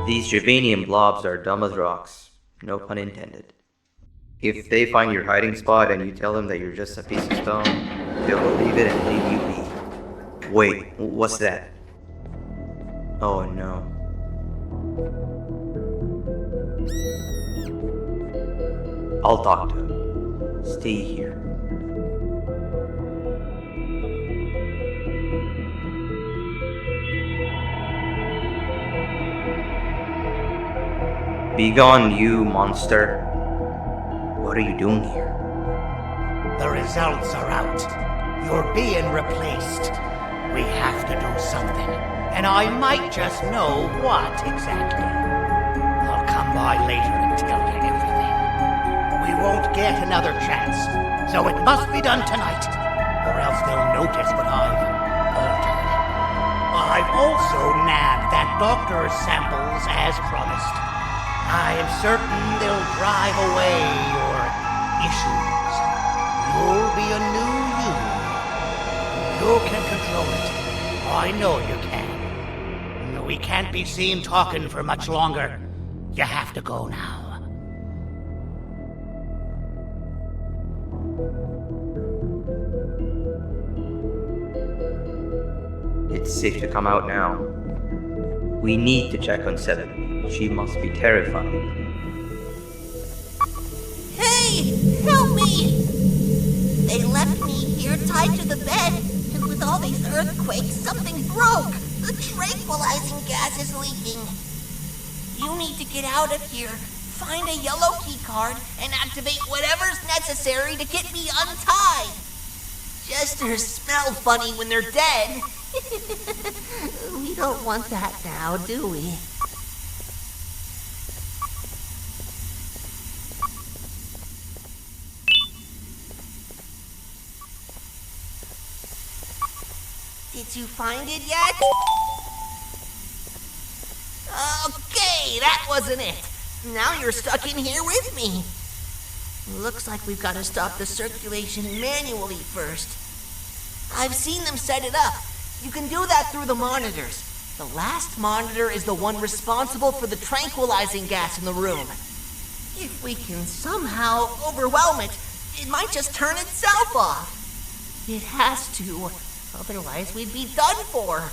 These Javanian blobs are dumb as rocks. No pun intended. If they find your hiding spot and you tell them that you're just a piece of stone, they'll believe it and leave you be. Wait, what's that? Oh no. I'll talk to him. Stay here. Begone, you monster. What are you doing here? The results are out. You're being replaced. We have to do something, and I might just know what exactly. I'll come by later and tell you everything. We won't get another chance, so it must be done tonight, or else they'll notice what I've altered. I've also nabbed that doctor's samples as promised. I am certain they'll drive away your issues. You'll be a new you. You can control it. I know you can. We can't be seen talking for much longer. You have to go now. It's safe to come out now. We need to check on Seven. She must be terrified. Hey! Help me! They left me here tied to the bed, and with all these earthquakes, something broke! The tranquilizing gas is leaking. You need to get out of here. Find a yellow key card and activate whatever's necessary to get me untied. Jesters smell funny when they're dead. We don't want that now, do we? Did you find it yet? Okay, that wasn't it. Now you're stuck in here with me. Looks like we've got to stop the circulation manually first. I've seen them set it up. You can do that through the monitors. The last monitor is the one responsible for the tranquilizing gas in the room. If we can somehow overwhelm it, it might just turn itself off. It has to. Otherwise, we'd be done for.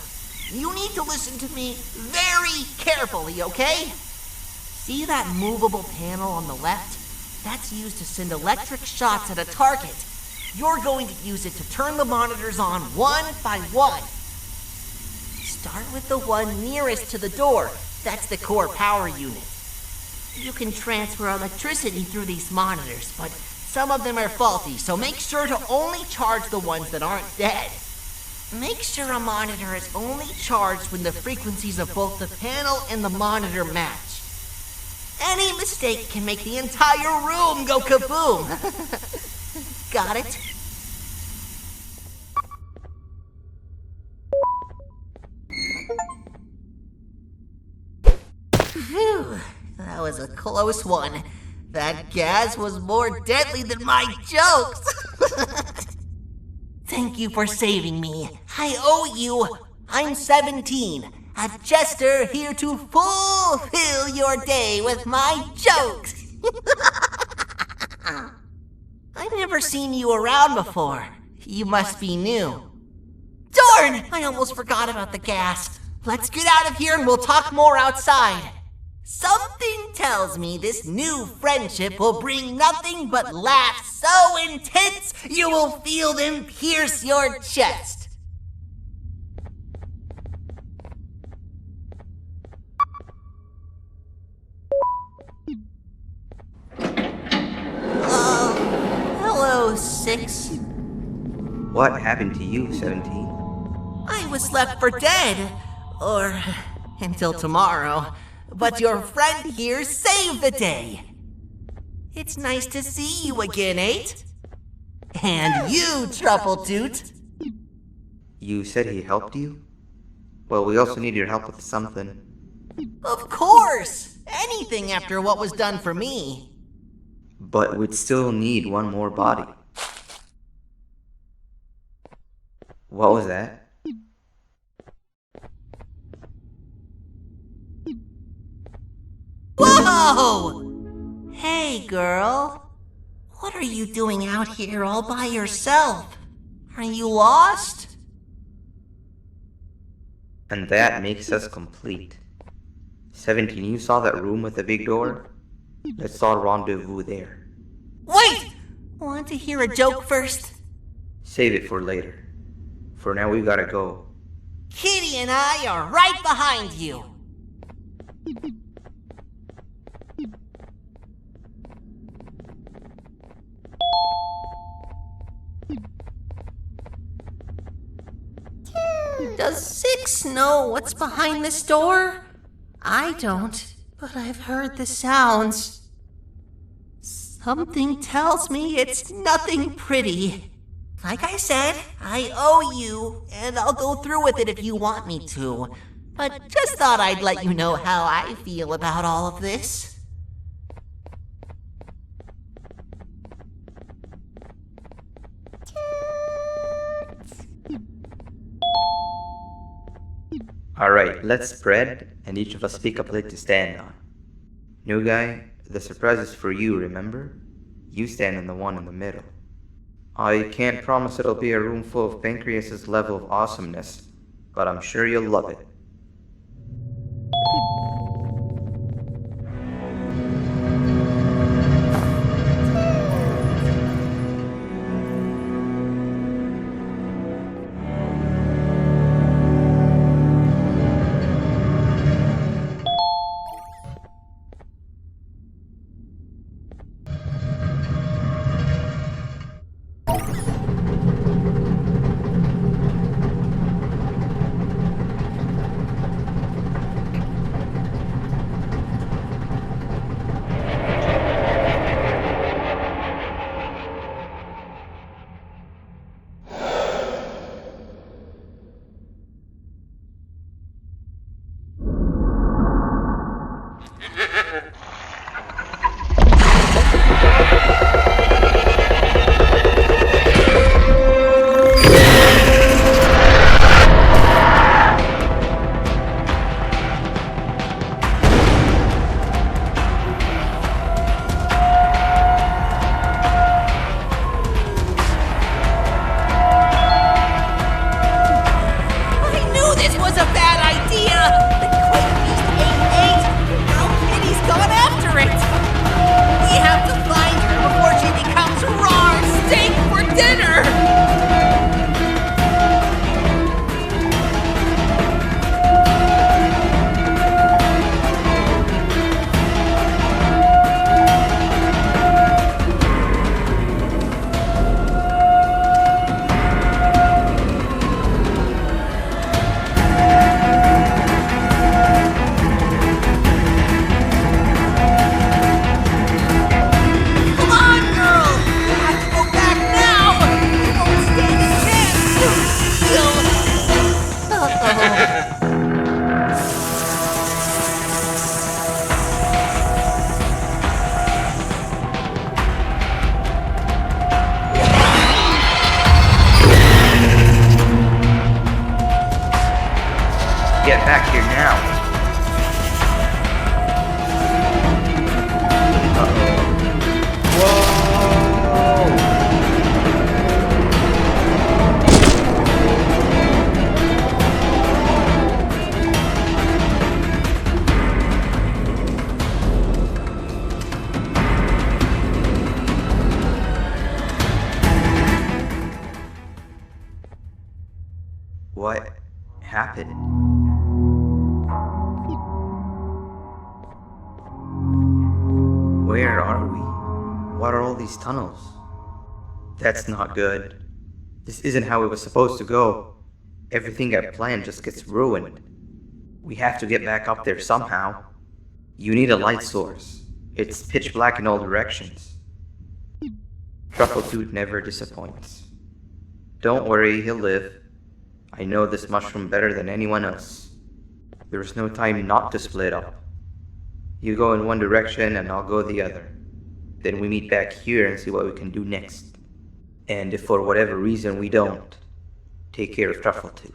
You need to listen to me very carefully, okay? See that movable panel on the left? That's used to send electric shots at a target. You're going to use it to turn the monitors on one by one. Start with the one nearest to the door. That's the core power unit. You can transfer electricity through these monitors, but some of them are faulty, so make sure to only charge the ones that aren't dead. Make sure a monitor is only charged when the frequencies of both the panel and the monitor match. Any mistake can make the entire room go kaboom. Got it? Phew, that was a close one. That gas was more deadly than my jokes. Thank you for saving me. I owe you. I'm 17. A Jester here to fulfill your day with my jokes. I've never seen you around before. You must be new. Darn! I almost forgot about the gas. Let's get out of here and we'll talk more outside. Something tells me this new friendship will bring nothing but laughs so intense you will feel them pierce your chest. Hello, 6. What happened to you, 17? I was left for dead. Or until tomorrow. But your friend here saved the day. It's nice to see you again, 8. And you, Truffletoot. You said he helped you? Well, we also need your help with something. Of course! Anything after what was done for me. But we'd still need one more body. What was that? Whoa! Hey, girl. What are you doing out here all by yourself? Are you lost? And that makes us complete. 17, you saw that room with the big door? Let's all rendezvous there. Wait! Want to hear a joke first? Save it for later. For now, we gotta go. Kitty and I are right behind you. Does Six know what's behind this door? I don't, but I've heard the sounds. Something tells me it's nothing pretty. Like I said, I owe you, and I'll go through with it if you want me to. But just thought I'd let you know how I feel about all of this. Alright, let's spread, and each of us pick a plate to stand on. New guy, the surprise is for you, remember? You stand on the one in the middle. I can't promise it'll be a room full of Pancreas's level of awesomeness, but I'm sure you'll love it. Get back here now. What happened? Where are we? What are all these tunnels? That's not good. This isn't how it was supposed to go. Everything I planned just gets ruined. We have to get back up there somehow. You need a light source. It's pitch black in all directions. Truffletooth never disappoints. Don't worry, he'll live. I know this mushroom better than anyone else. There's no time not to split up. You go in one direction and I'll go the other. Then we meet back here and see what we can do next. And if for whatever reason we don't, take care of Truffletooth.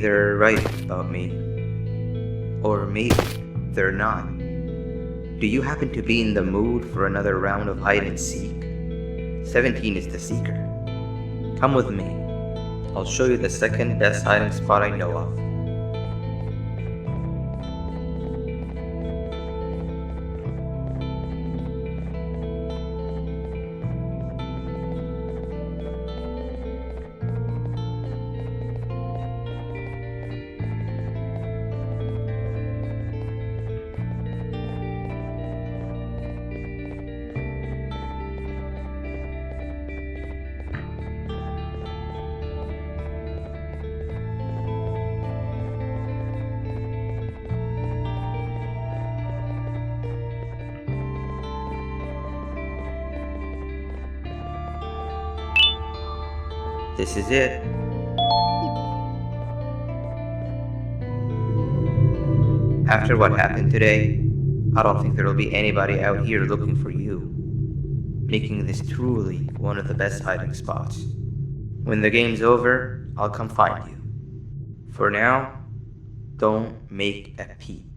they're right about me. Or maybe they're not. Do you happen to be in the mood for another round of hide and seek? 17 is the seeker. Come with me. I'll show you the second best hiding spot I know of. This is it. After what happened today, I don't think there'll be anybody out here looking for you, making this truly one of the best hiding spots. When the game's over, I'll come find you. For now, don't make a peep.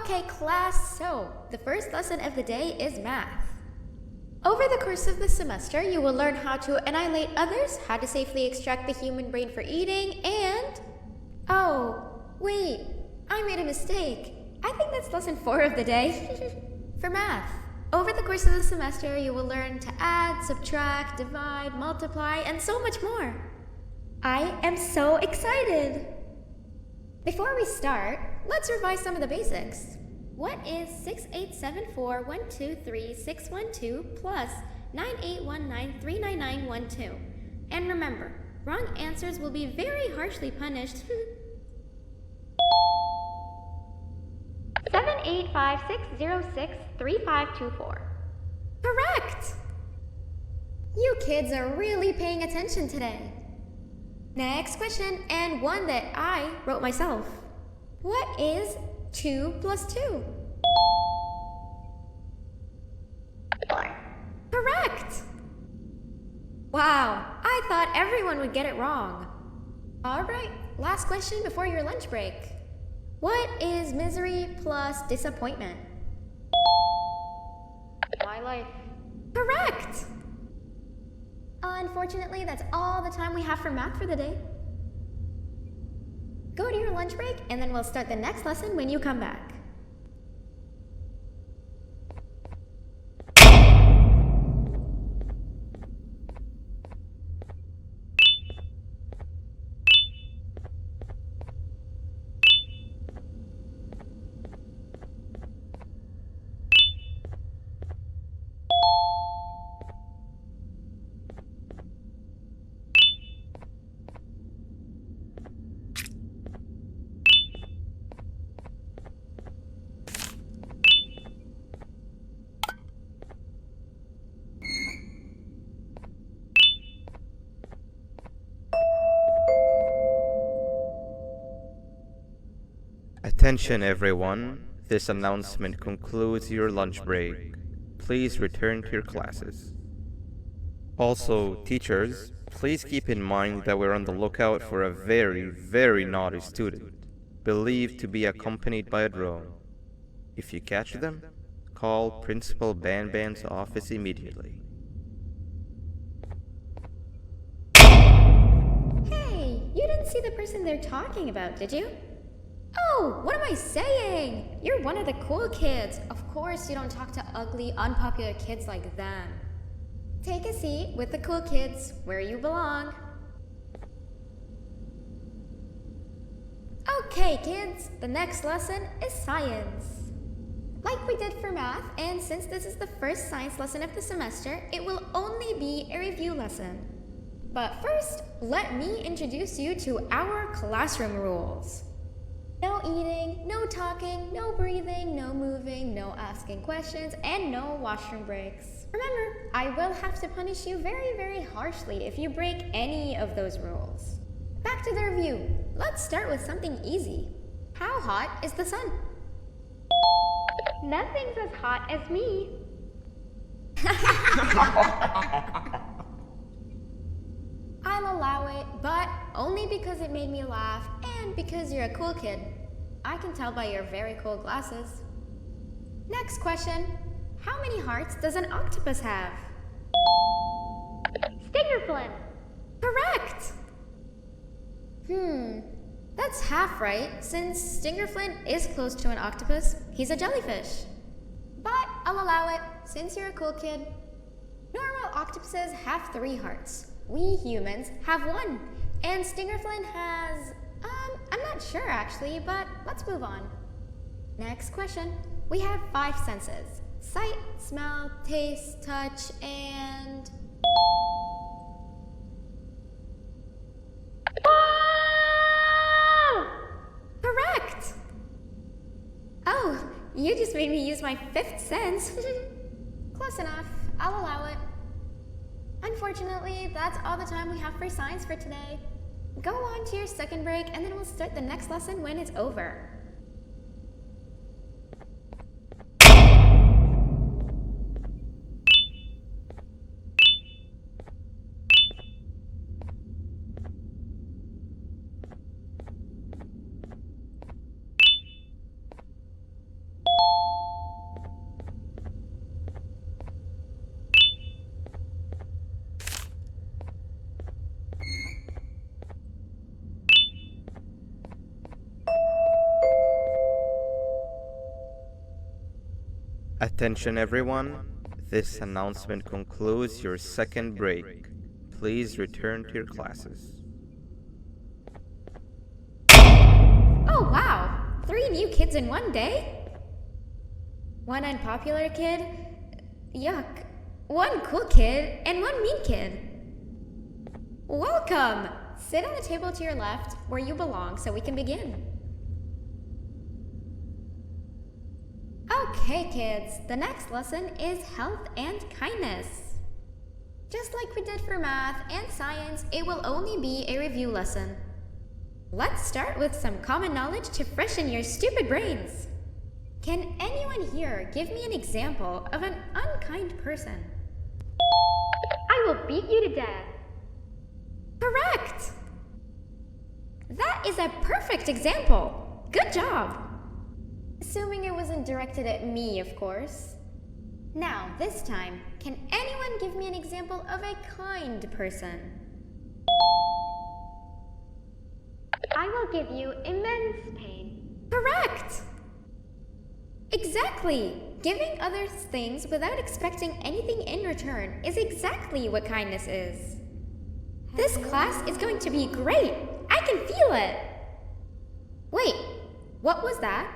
Okay, class, so the first lesson of the day is math. Over the course of the semester, you will learn how to annihilate others, how to safely extract the human brain for eating, and... Oh, wait, I made a mistake. I think that's lesson 4 of the day. For math, over the course of the semester, you will learn to add, subtract, divide, multiply, and so much more. I am so excited! Before we start, let's revise some of the basics. What is 6874123612 plus 9819399912? And remember, wrong answers will be very harshly punished. 785-606-3524. Correct! You kids are really paying attention today. Next question, and one that I wrote myself. What is 2 plus 2? 4. Correct! Wow, I thought everyone would get it wrong. Alright, last question before your lunch break. What is misery plus disappointment? My life. Correct! Unfortunately, that's all the time we have for math for the day. Go to your lunch break, and then we'll start the next lesson when you come back. Attention everyone, this announcement concludes your lunch break. Please return to your classes. Also, teachers, please keep in mind that we're on the lookout for a very naughty student, believed to be accompanied by a drone. If you catch them, call Principal Banban's office immediately. Hey, you didn't see the person they're talking about, did you? Oh, what am I saying? You're one of the cool kids. Of course you don't talk to ugly, unpopular kids like them. Take a seat with the cool kids where you belong. Okay, kids, the next lesson is science. Like we did for math, and since this is the first science lesson of the semester, it will only be a review lesson. But first, let me introduce you to our classroom rules. No eating, no talking, no breathing, no moving, no asking questions, and no washroom breaks. Remember, I will have to punish you very harshly if you break any of those rules. Back to the review. Let's start with something easy. How hot is the sun? Nothing's as hot as me. I'll allow it, but only because it made me laugh and because you're a cool kid. I can tell by your very cool glasses. Next question. How many hearts does an octopus have? Stingerflint. Correct! That's half right, since Stingerflint is close to an octopus. He's a jellyfish. But I'll allow it, since you're a cool kid. Normal octopuses have 3 hearts. We humans have 1. And Stingerflint has... I'm not sure actually, but let's move on. Next question. We have 5 senses. Sight, smell, taste, touch, and... Whoa! Correct! Oh, you just made me use my 5th sense. Close enough. I'll allow it. Unfortunately, that's all the time we have for science for today. Go on to your second break, and then we'll start the next lesson when it's over. Attention everyone, this announcement concludes your second break. Please return to your classes. Oh wow! 3 new kids in one day? 1 unpopular kid? Yuck. 1 cool kid and 1 mean kid. Welcome! Sit on the table to your left where you belong so we can begin. Okay kids, the next lesson is health and kindness. Just like we did for math and science, it will only be a review lesson. Let's start with some common knowledge to freshen your stupid brains. Can anyone here give me an example of an unkind person? I will beat you to death. Correct! That is a perfect example. Good job. Assuming it wasn't directed at me, of course. Now, this time, can anyone give me an example of a kind person? I will give you immense pain. Correct! Exactly! Giving others things without expecting anything in return is exactly what kindness is. This class is going to be great! I can feel it! Wait, what was that?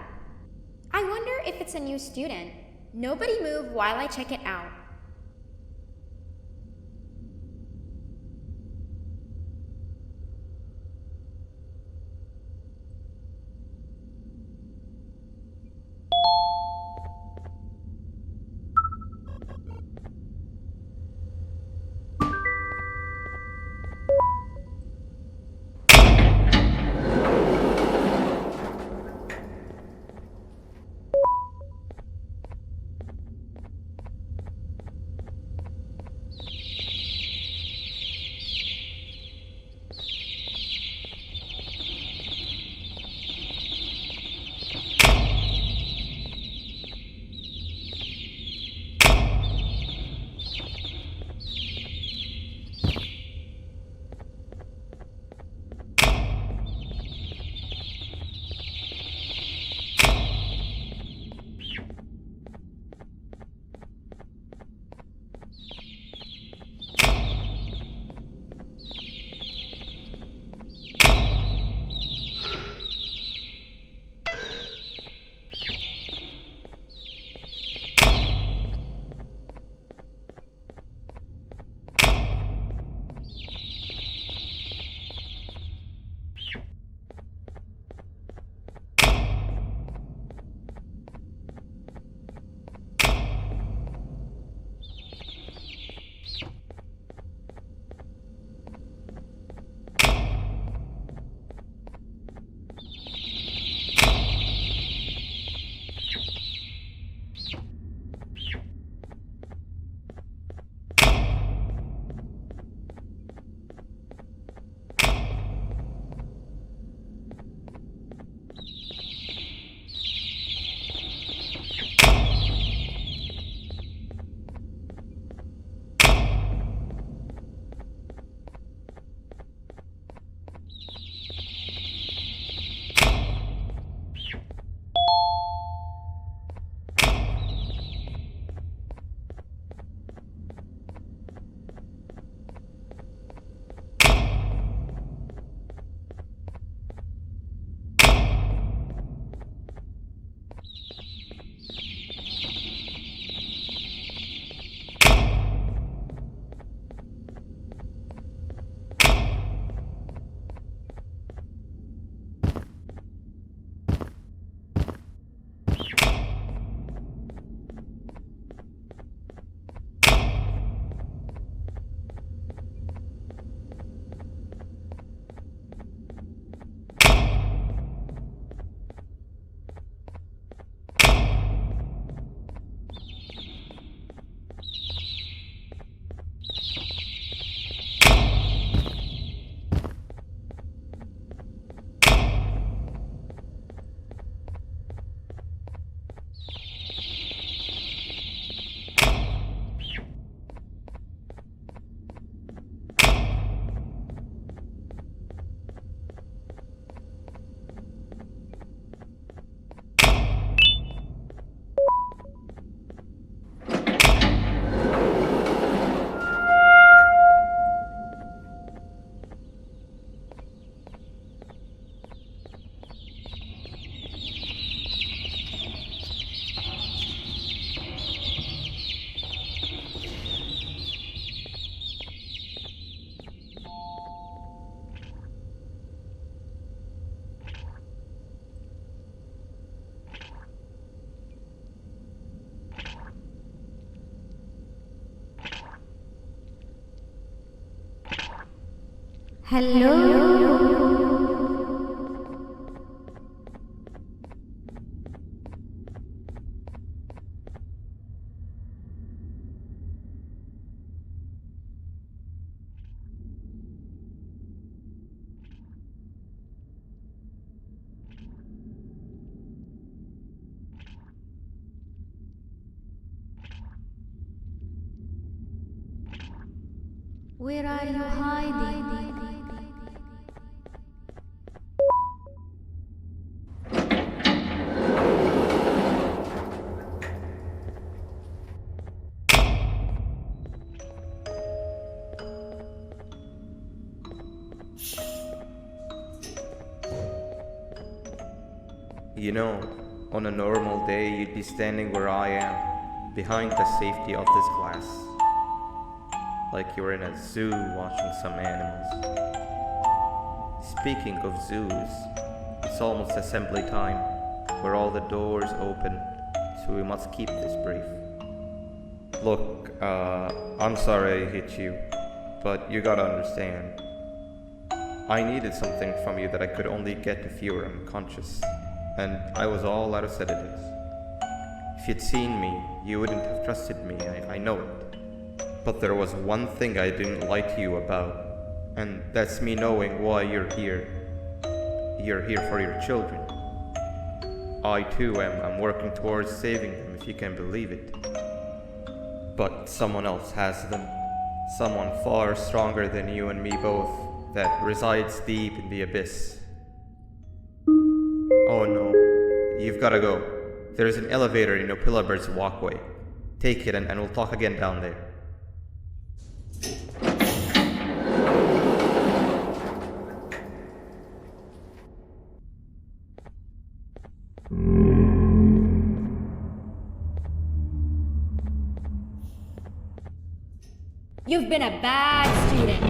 I wonder if it's a new student. Nobody move while I check it out. Where are you hiding? You know, on a normal day, you'd be standing where I am, behind the safety of this glass. Like you're in a zoo watching some animals. Speaking of zoos, it's almost assembly time, where all the doors open, so we must keep this brief. Look, I'm sorry I hit you, but you gotta understand. I needed something from you that I could only get if you were unconscious, and I was all out of sedatives. If you'd seen me, you wouldn't have trusted me, I know it. But there was one thing I didn't lie to you about, and that's me knowing why you're here. You're here for your children. I too am working towards saving them, if you can believe it. But someone else has them. Someone far stronger than you and me both, that resides deep in the abyss. Oh no, you've gotta go. There's an elevator in Opillabird's walkway. Take it and we'll talk again down there. You've been a bad student.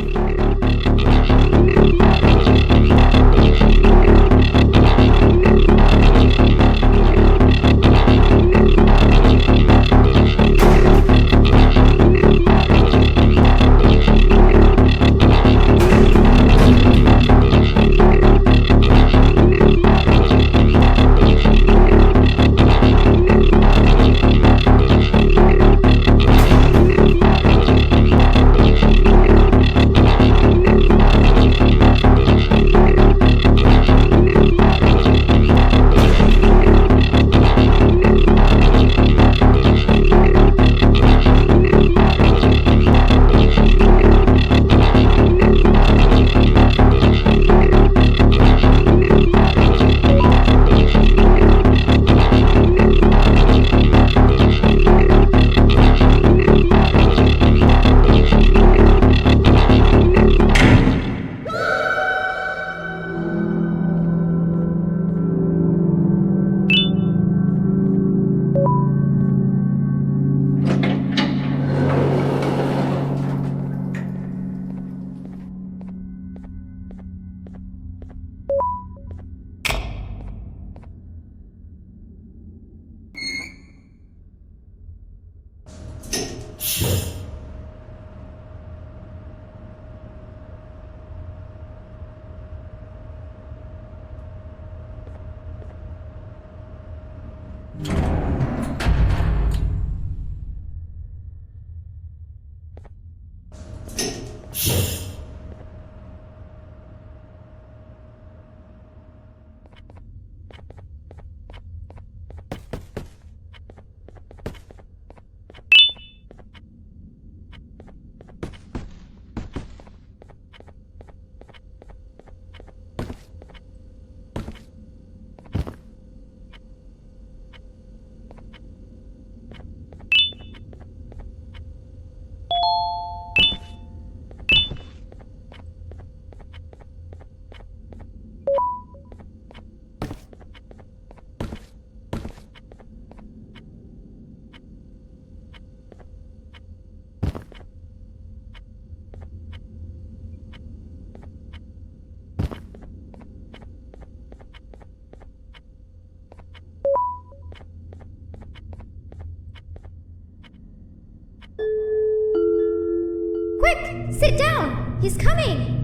Quick! Sit down! He's coming!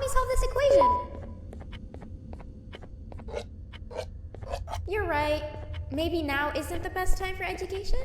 we solve this equation? You're right. Maybe now isn't the best time for education?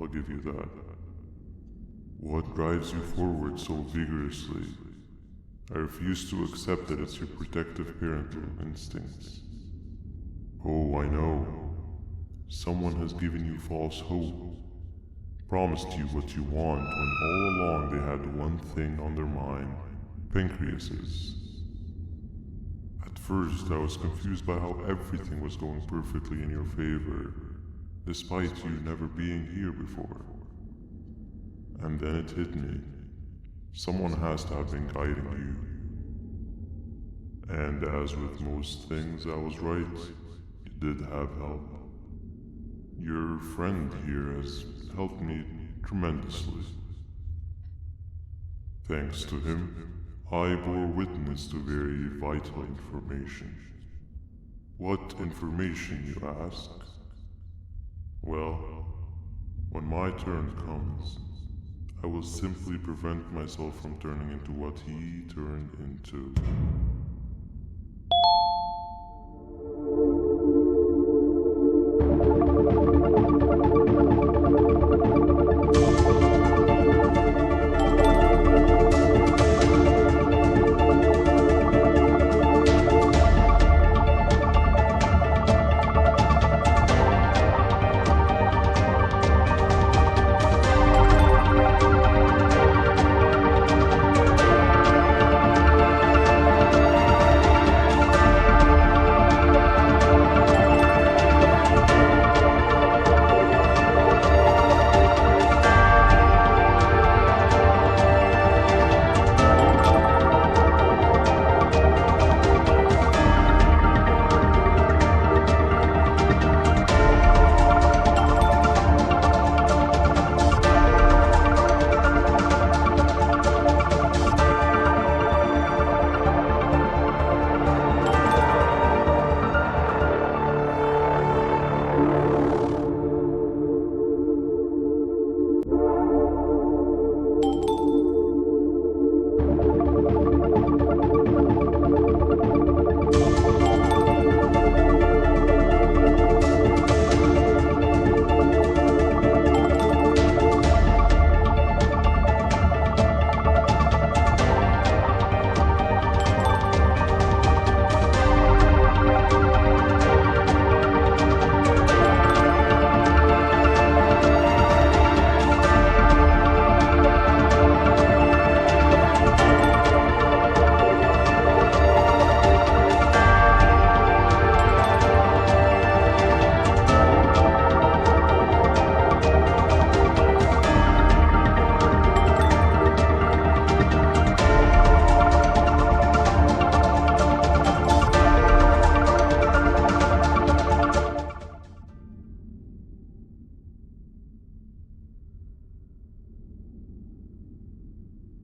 I'll give you that. What drives you forward so vigorously? I refuse to accept that it's your protective parental instincts. Oh, I know. Someone has given you false hope. Promised you what you want when all along they had one thing on their mind. Pancreases. At first, I was confused by how everything was going perfectly in your favor, despite you never being here before. And then it hit me. Someone has to have been guiding you. And as with most things, I was right. You did have help. Your friend here has helped me tremendously. Thanks to him, I bore witness to very vital information. What information, you ask? Well, when my turn comes, I will simply prevent myself from turning into what he turned into.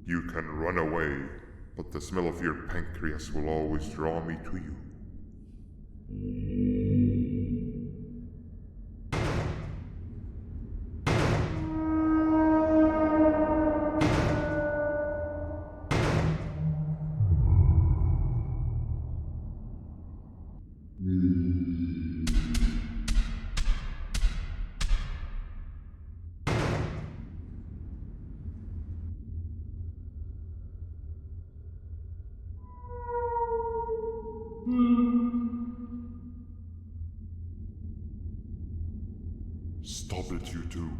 You can run away, but the smell of your pancreas will always draw me to you. Stop it, you two.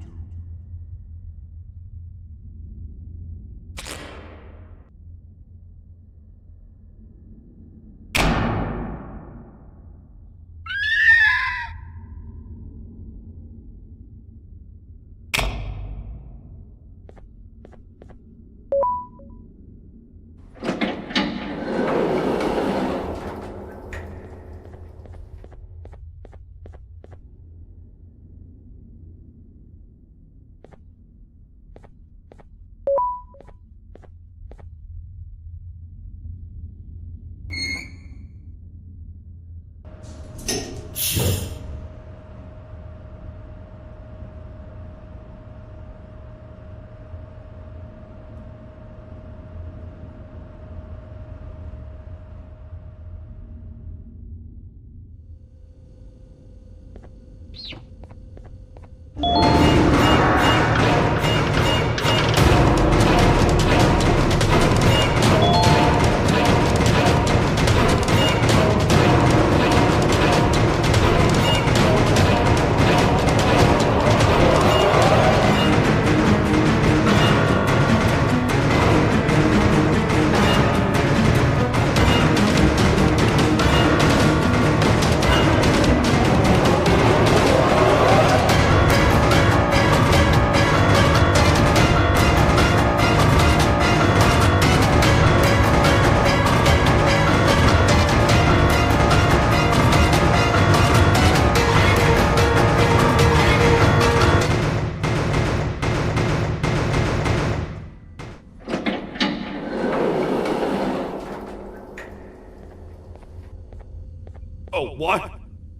What?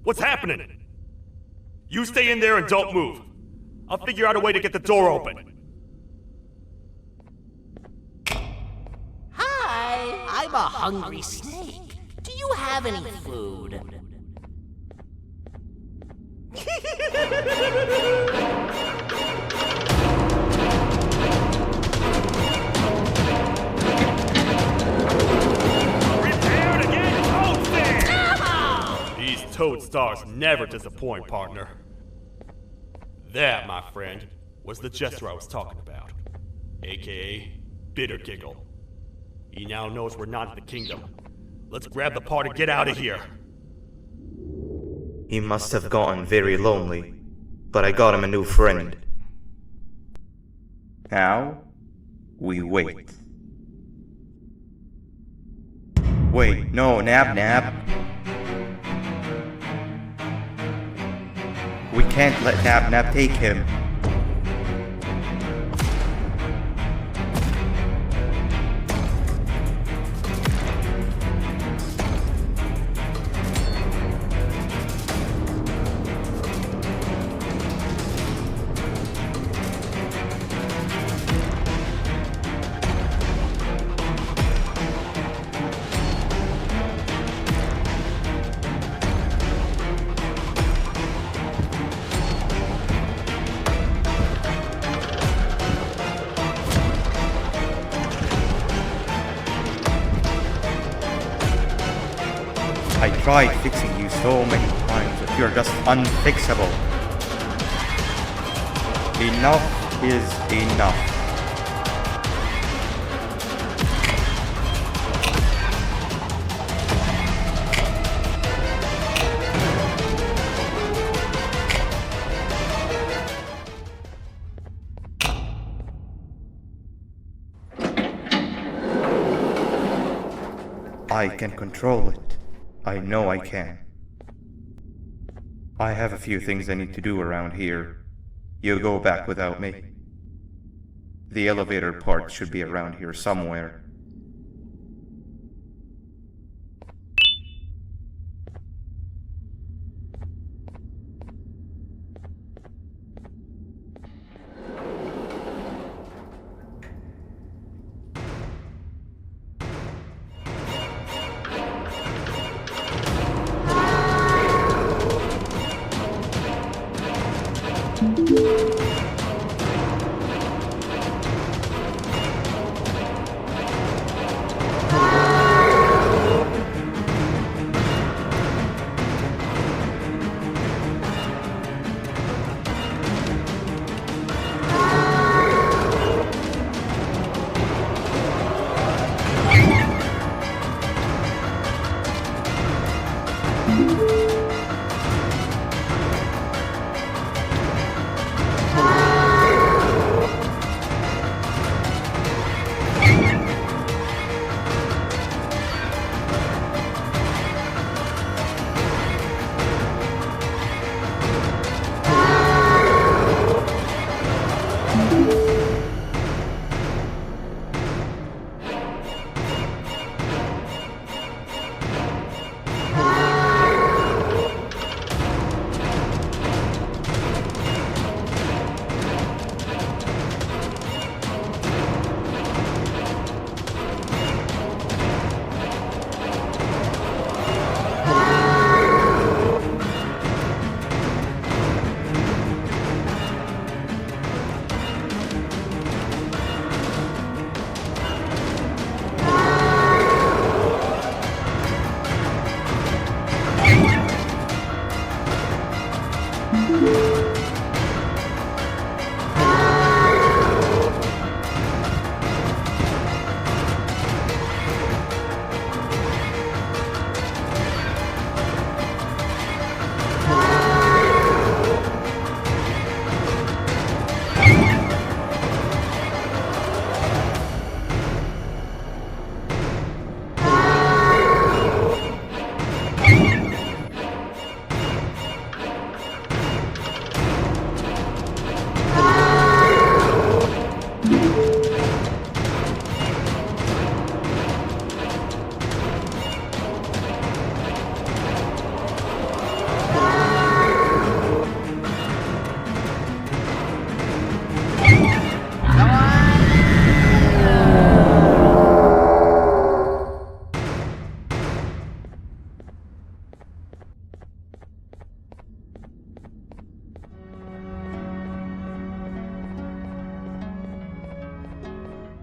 What's happening? You stay in there and don't move. I'll figure out a way to get the door open. Hi, I'm a hungry snake. Do you have any food? Prepare to get toasted! These toad stars never disappoint, partner. That, my friend, was the Jester I was talking about, aka Bitter Giggle. He now knows we're not in the kingdom. Let's grab the part and get out of here. He must have gotten very lonely, but I got him a new friend. Now, we wait. Wait, no, Nab. We can't let Nab take him. I tried fixing you so many times, but you're just unfixable. Enough is enough. I can control it. I know I can. I have a few things I need to do around here. You go back without me. The elevator part should be around here somewhere.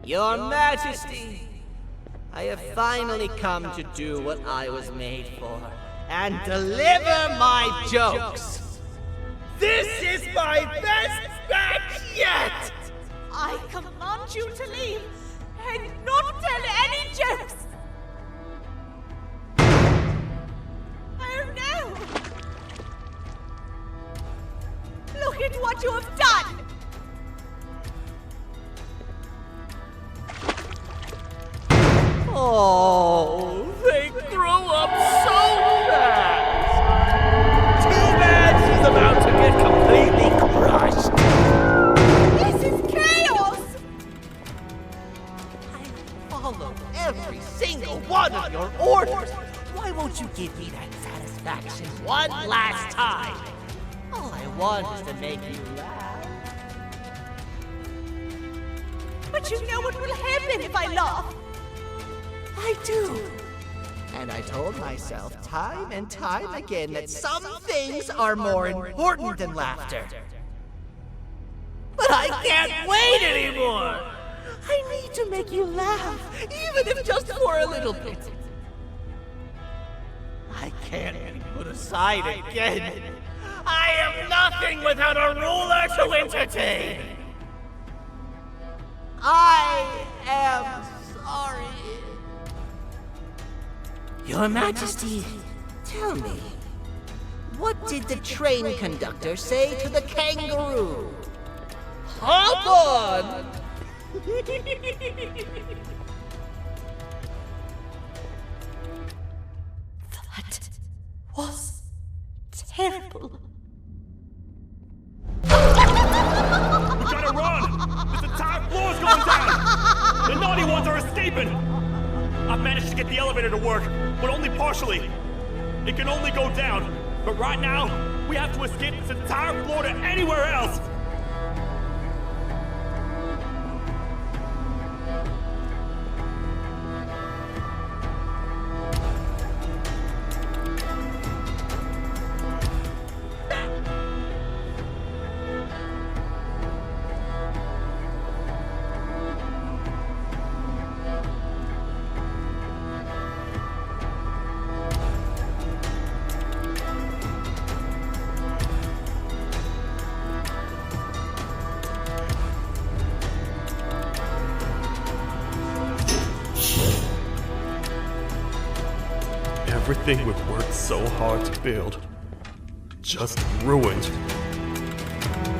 Your Majesty, I have finally come to do what I was made for, and deliver my jokes. This is my best match yet! I command you to leave and not tell any jokes! Oh no! Look at what you have done! Oh, they grow up so fast! Too bad she's about to get completely crushed! This is chaos! I followed every single one of your orders! Why won't you give me that satisfaction one last time? All I want is to make you laugh. But you know what will happen if I laugh! I do. And I told myself time and time again that some things are more important than laughter. But I can't wait anymore! I need to make you laugh, even if just for a little bit. I can't be put aside again. I am nothing without a ruler to entertain. I am sorry. Your Majesty, tell me, what did the train conductor say to the kangaroo? Hop on! That was terrible. We gotta run! This entire floor's going down! The naughty ones are escaping! I've managed to get the elevator to work, but only partially. It can only go down, but right now, we have to escape this entire floor to anywhere else! Everything we've worked so hard to build, just ruined.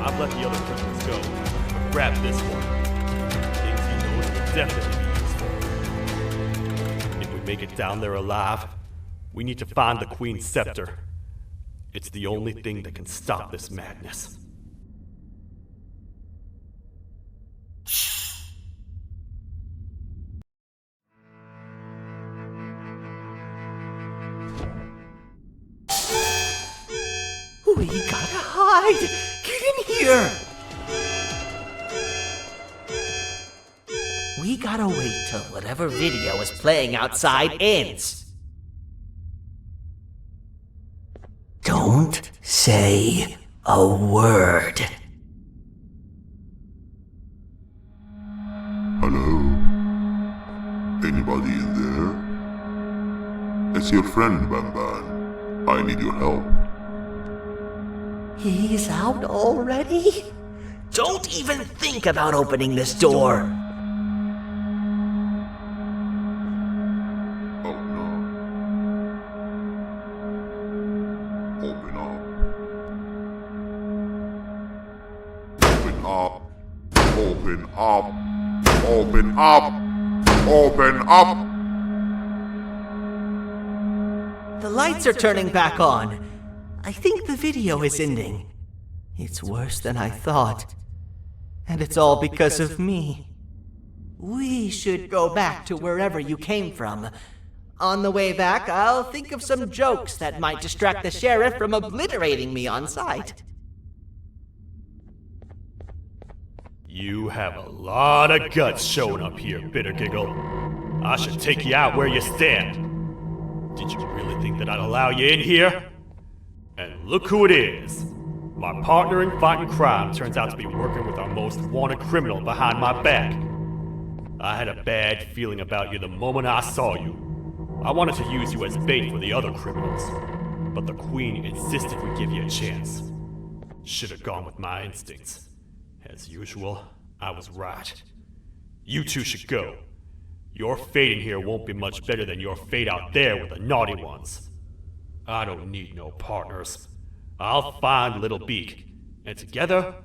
I've let the other prisoners go, but grab this one. Things he knows will definitely be useful. If we make it down there alive, we need to find the Queen's scepter. It's the only thing that can stop this madness. We gotta hide! Get in here! We gotta wait till whatever video is playing outside ends. Don't say a word. Hello? Anybody in there? It's your friend, Banban. I need your help. He's out already? Don't even think about opening this door. Oh no. Open up. Open up. Open up. Open up. Open up. The lights are turning back on. I think the video is ending. It's worse than I thought. And it's all because of me. We should go back to wherever you came from. On the way back, I'll think of some jokes that might distract the sheriff from obliterating me on sight. You have a lot of guts showing up here, Bitter Giggle. I should take you out where you stand. Did you really think that I'd allow you in here? And look who it is. My partner in fighting crime turns out to be working with our most wanted criminal behind my back. I had a bad feeling about you the moment I saw you. I wanted to use you as bait for the other criminals, but the Queen insisted we give you a chance. Should have gone with my instincts. As usual, I was right. You two should go. Your fate in here won't be much better than your fate out there with the naughty ones. I don't need no partners. I'll find Little Beak, and together,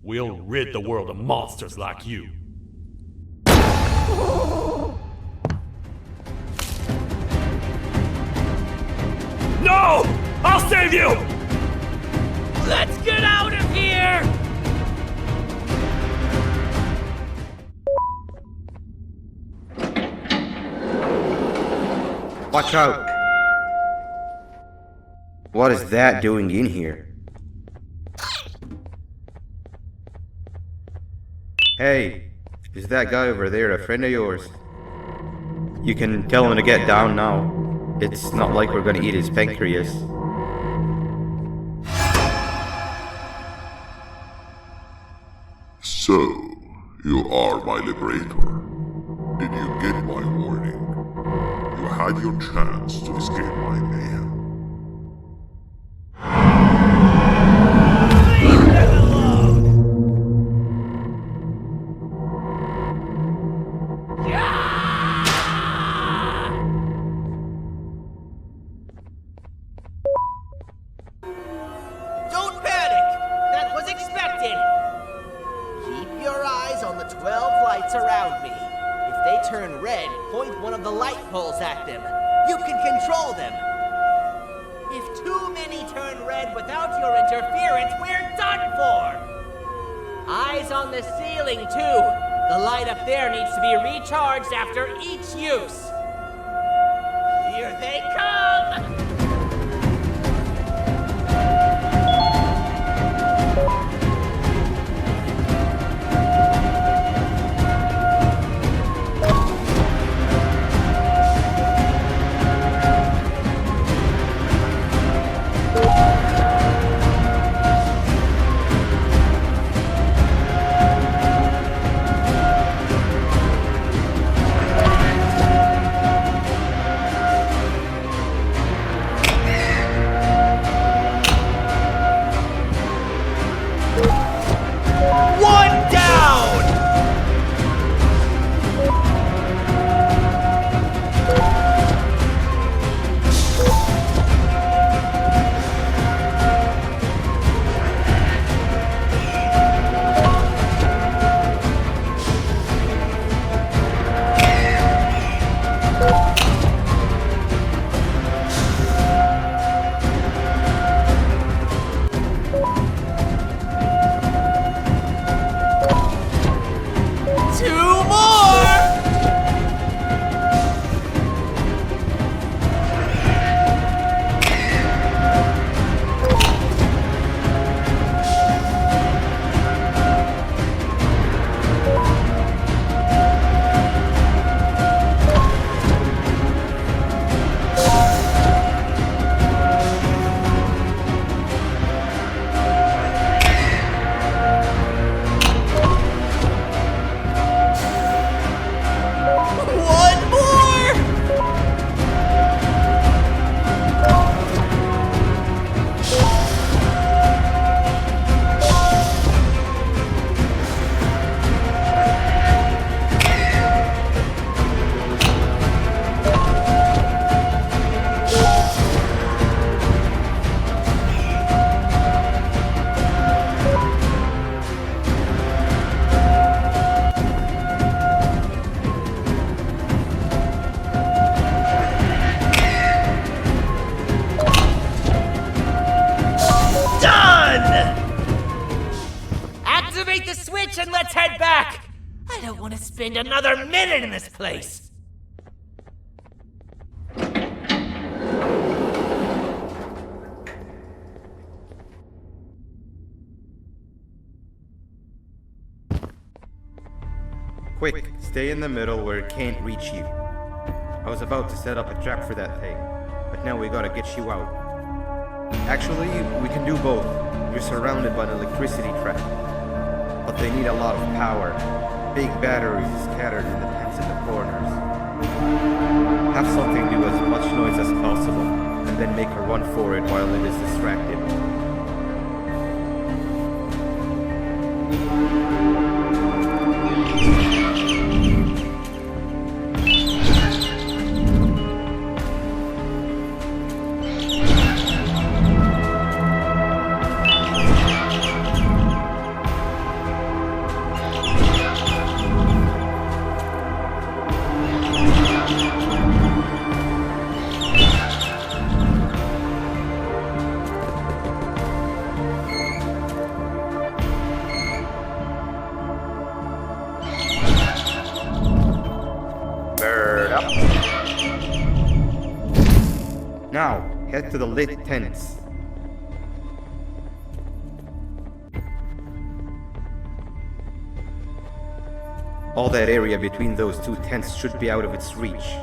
we'll rid the world of monsters like you. No! I'll save you! Let's get out of here! Watch out! What is that doing in here? Hey, is that guy over there a friend of yours? You can tell him to get down now. It's not like we're gonna eat his pancreas. So, you are my liberator. Did you get my warning? You had your chance to escape my mayhem. Don't panic! That was expected! Keep your eyes on the 12 lights around me. If they turn red, point one of the light poles at them. You can control them. If too many turn red without your interference, we're done for! Eyes on the ceiling, too. The light up there needs to be recharged after each use. Here they come! And let's head back! I don't want to spend another minute in this place! Quick, stay in the middle where it can't reach you. I was about to set up a trap for that thing, but now we gotta get you out. Actually, we can do both. You're surrounded by an electricity trap, but they need a lot of power. big batteries scattered in the tents in the corners. Have something do as much noise as possible, and then make a run for it while it is distracted. Now, head to the lit tents. All that area between those two tents should be out of its reach.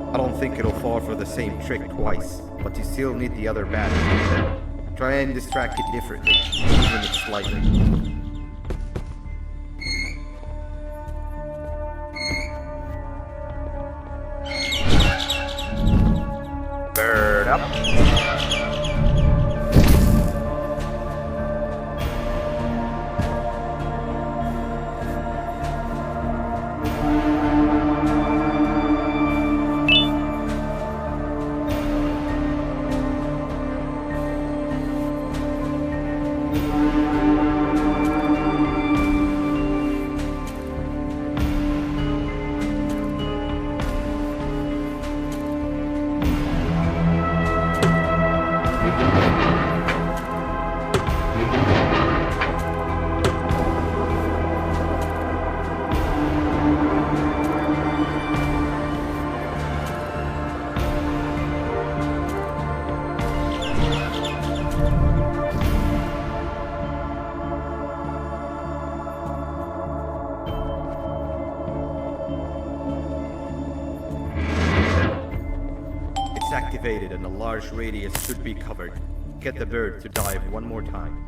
I don't think it'll fall for the same trick twice, but you still need the other battery. Try and distract it differently, even if slightly. Bird up. Activated and a large radius should be covered. Get the bird to dive one more time.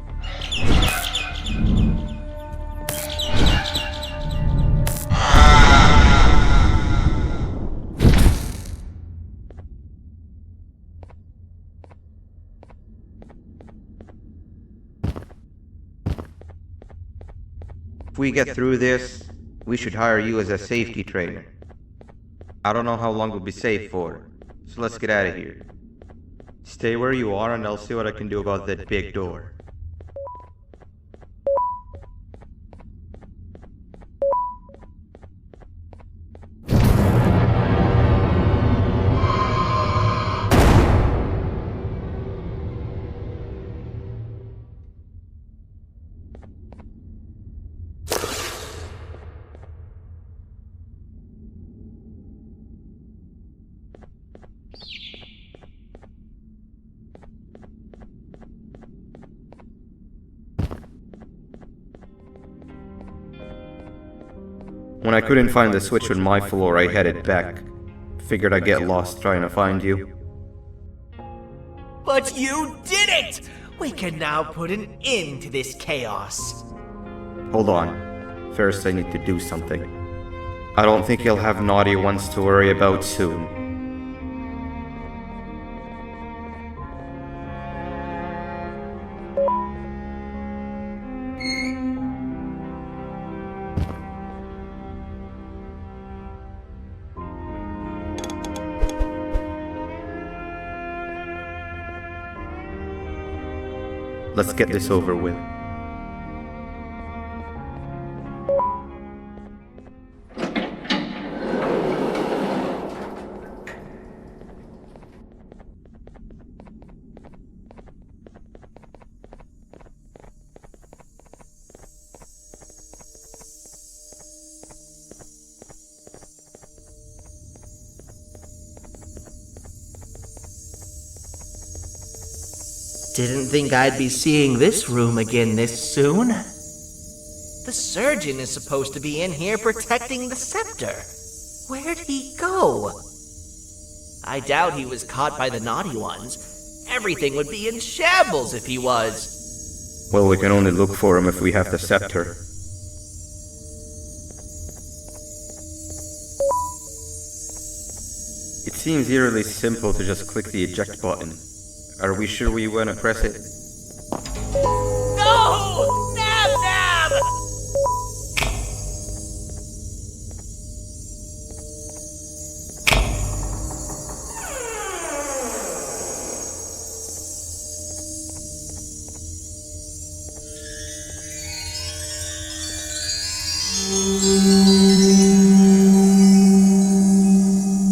If we get through this, we should hire you as a safety trainer. I don't know how long we'll be safe for, so let's get out of here. Stay where you are and I'll see what I can do about that big door. When I couldn't find the switch on my floor, I headed back. Figured I'd get lost trying to find you. But you did it! We can now put an end to this chaos. Hold on. First I need to do something. I don't think you'll have naughty ones to worry about soon. Let's get this over with. Didn't think I'd be seeing this room again this soon. The surgeon is supposed to be in here protecting the scepter. Where'd he go? I doubt he was caught by the naughty ones. Everything would be in shambles if he was. Well, we can only look for him if we have the scepter. It seems eerily simple to just click the eject button. Are we sure we want to press it? No! Nab Nab!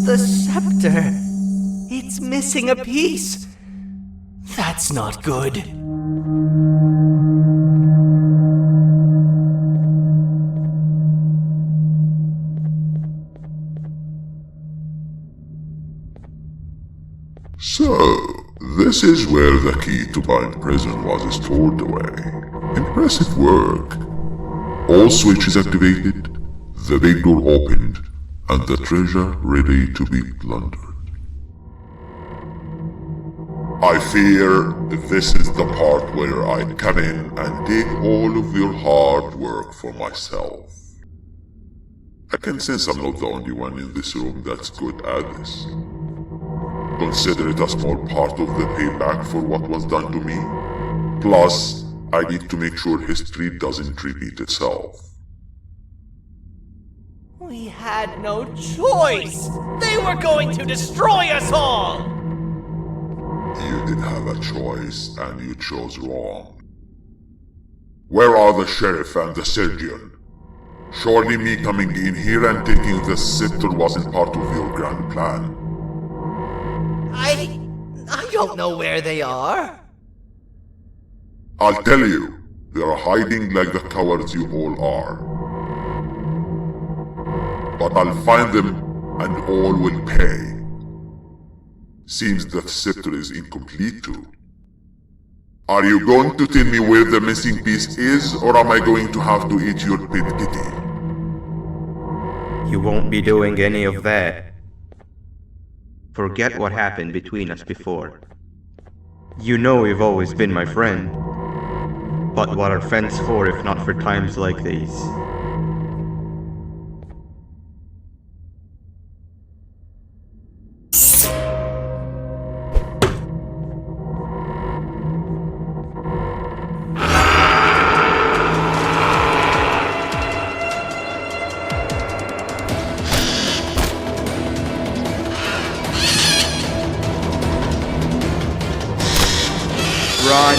The scepter. It's missing a piece. That's not good. So, this is where the key to Bind Prison was stored away. Impressive work. All switches activated, the big door opened, and the treasure ready to be plundered. I fear this is the part where I come in and take all of your hard work for myself. I can sense I'm not the only one in this room that's good at this. Consider it a small part of the payback for what was done to me. Plus, I need to make sure history doesn't repeat itself. We had no choice. They were going to destroy us all. You did have a choice, and you chose wrong. Where are the sheriff and the surgeon? Surely me coming in here and taking the scepter wasn't part of your grand plan. I don't know where they are. I'll tell you, they're hiding like the cowards you all are. But I'll find them, and all will pay. Seems that scepter is incomplete too. Are you going to tell me where the missing piece is, or am I going to have to eat your pet kitty? You won't be doing any of that. Forget what happened between us before. You know you've always been my friend. But what are friends for if not for times like these? Run!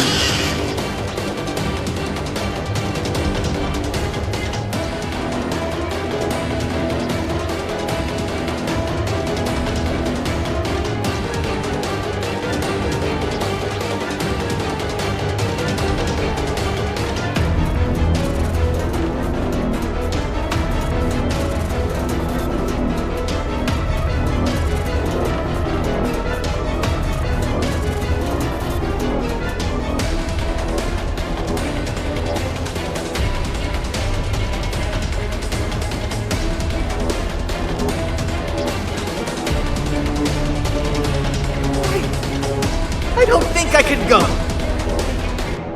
I don't think I can go.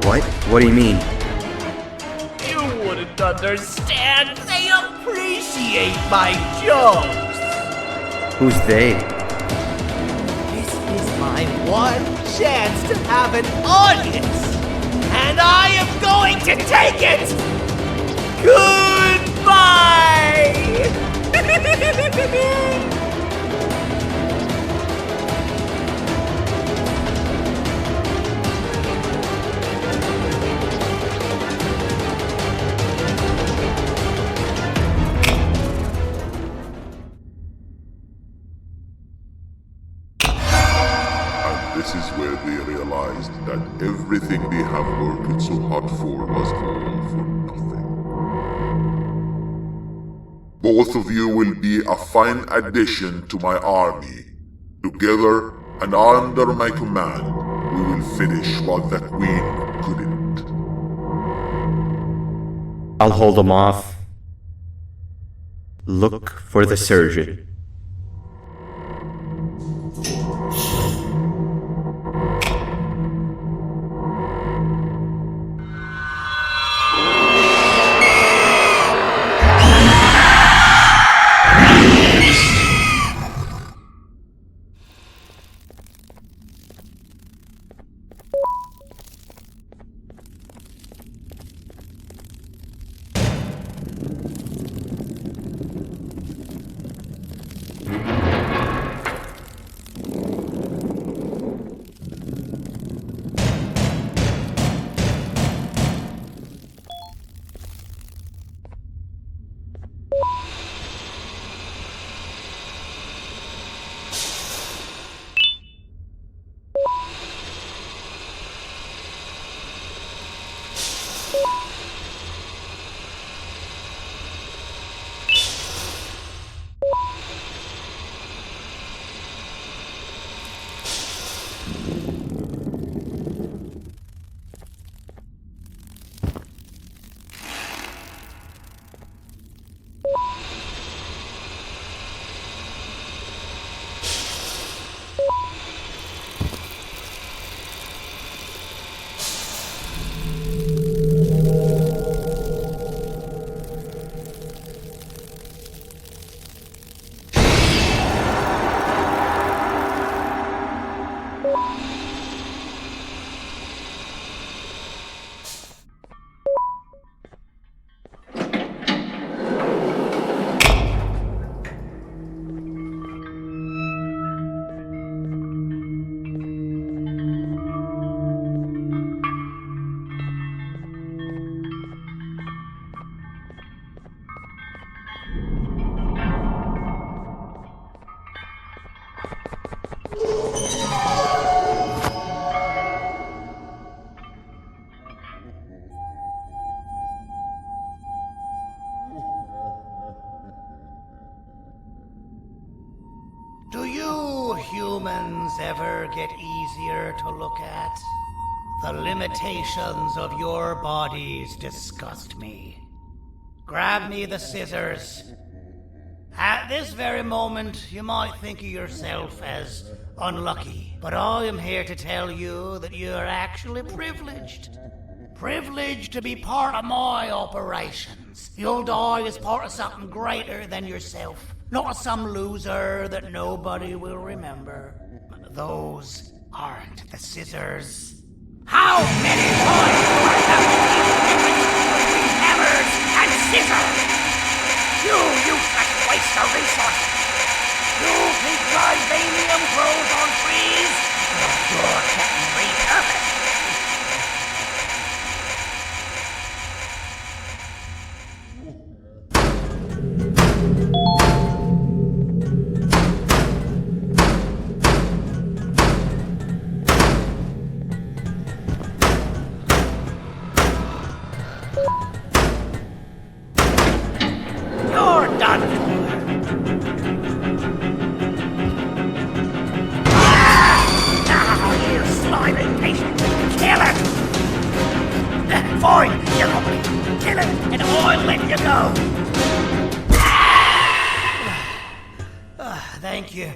What? What do you mean? You wouldn't understand. They appreciate my jokes. Who's they? This is my one chance to have an audience. And I am going to take it. Goodbye. this is where they realized that everything they have worked so hard for was all for nothing. Both of you will be a fine addition to my army. Together and under my command, we will finish what the Queen couldn't. I'll hold them off. Look for the surgeon. Do you humans ever get easier to look at? The limitations of your bodies disgust me. Grab me the scissors. At this very moment, you might think of yourself as unlucky, but I am here to tell you that you are actually privileged. Privileged to be part of my operations. You'll die as part of something greater than yourself. Not some loser that nobody will remember. Those aren't the scissors. How many times do I have to keep the difference between hammers and scissors? You useless waste of resources. You think vibranium grows on trees? You're getting repurposed. Fine, you got me. Kill it, and I'll let you go. Thank you.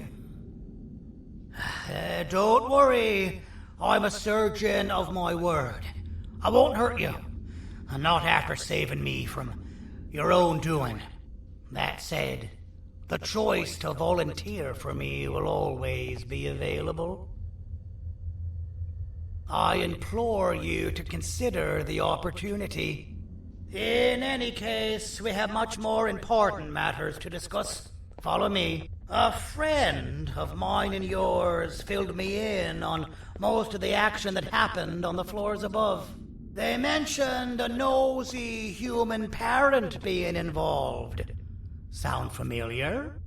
Don't worry. I'm a surgeon of my word. I won't hurt you. Not after saving me from your own doing. That said, the choice to volunteer for me will always be available. I implore you to consider the opportunity. In any case, we have much more important matters to discuss. Follow me. A friend of mine and yours filled me in on most of the action that happened on the floors above. They mentioned a nosy human parent being involved. Sound familiar?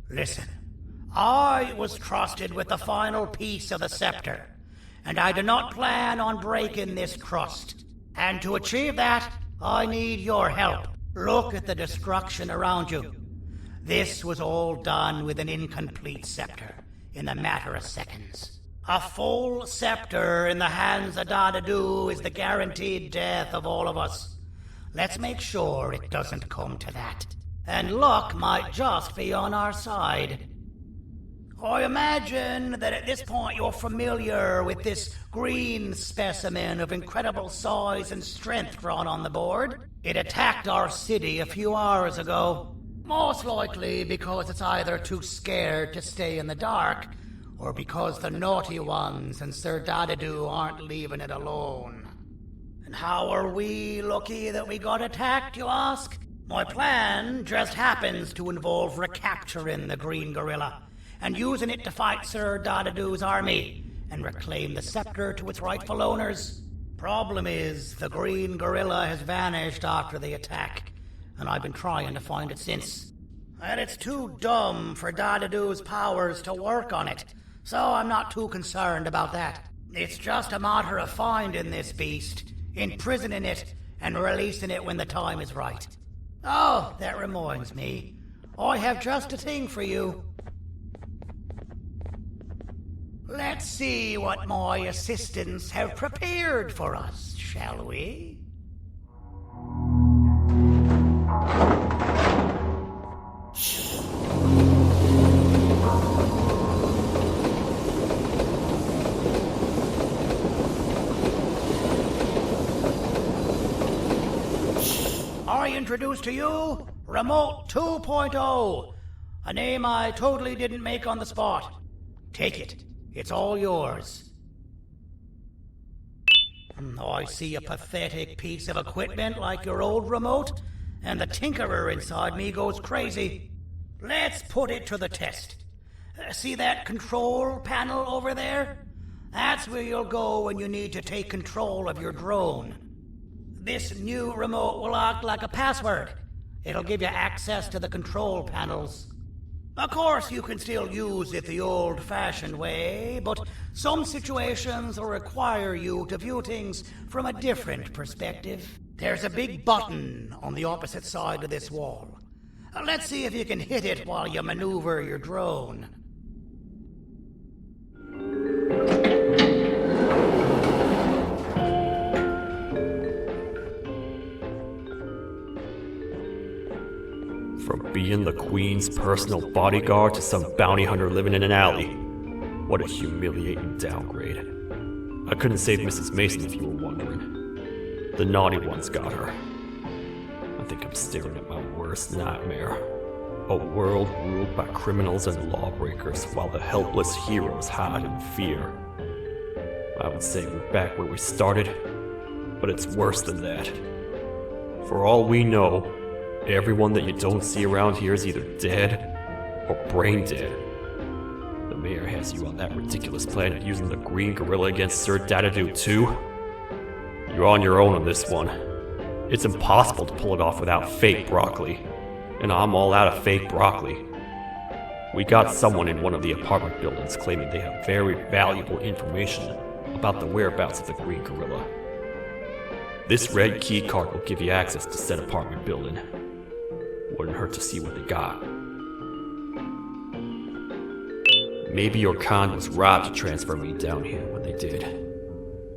Listen, I was trusted with the final piece of the scepter, and I do not plan on breaking this trust. And to achieve that, I need your help. Look at the destruction around you. This was all done with an incomplete scepter in a matter of seconds. A full scepter in the hands of Dadadu is the guaranteed death of all of us. Let's make sure it doesn't come to that. And luck might just be on our side. I imagine that at this point you're familiar with this green specimen of incredible size and strength drawn on the board. It attacked our city a few hours ago. Most likely because it's either too scared to stay in the dark, or because the naughty ones and Sir Dadadu aren't leaving it alone. And how are we lucky that we got attacked, you ask? My plan just happens to involve recapturing the green gorilla and using it to fight Sir Dadadu's army and reclaim the scepter to its rightful owners. Problem is, the green gorilla has vanished after the attack, and I've been trying to find it since. And it's too dumb for Dadadu's powers to work on it, so I'm not too concerned about that. It's just a matter of finding this beast, imprisoning it, and releasing it when the time is right. Oh, that reminds me. I have just a thing for you. Let's see what my assistants have prepared for us, shall we? I introduce to you Remote 2.0, a name I totally didn't make on the spot. Take it. It's all yours. I see a pathetic piece of equipment like your old remote, and the tinkerer inside me goes crazy. Let's put it to the test. See that control panel over there? That's where you'll go when you need to take control of your drone. This new remote will act like a password. It'll give you access to the control panels. Of course, you can still use it the old-fashioned way, but some situations will require you to view things from a different perspective. There's a big button on the opposite side of this wall. Let's see if you can hit it while you maneuver your drone. From being the Queen's personal bodyguard to some bounty hunter living in an alley. What a humiliating downgrade. I couldn't save Mrs. Mason if you were wondering. The naughty ones got her. I think I'm staring at my worst nightmare. A world ruled by criminals and lawbreakers while the helpless heroes hide in fear. I would say we're back where we started, but it's worse than that. For all we know, everyone that you don't see around here is either dead or brain dead. The mayor has you on that ridiculous planet using the green gorilla against Sir Dadadu too? You're on your own on this one. It's impossible to pull it off without fake broccoli, and I'm all out of fake broccoli. We got someone in one of the apartment buildings claiming they have very valuable information about the whereabouts of the green gorilla. This red key card will give you access to said apartment building. Wouldn't hurt to see what they got. Maybe your con was right to transfer me down here when they did.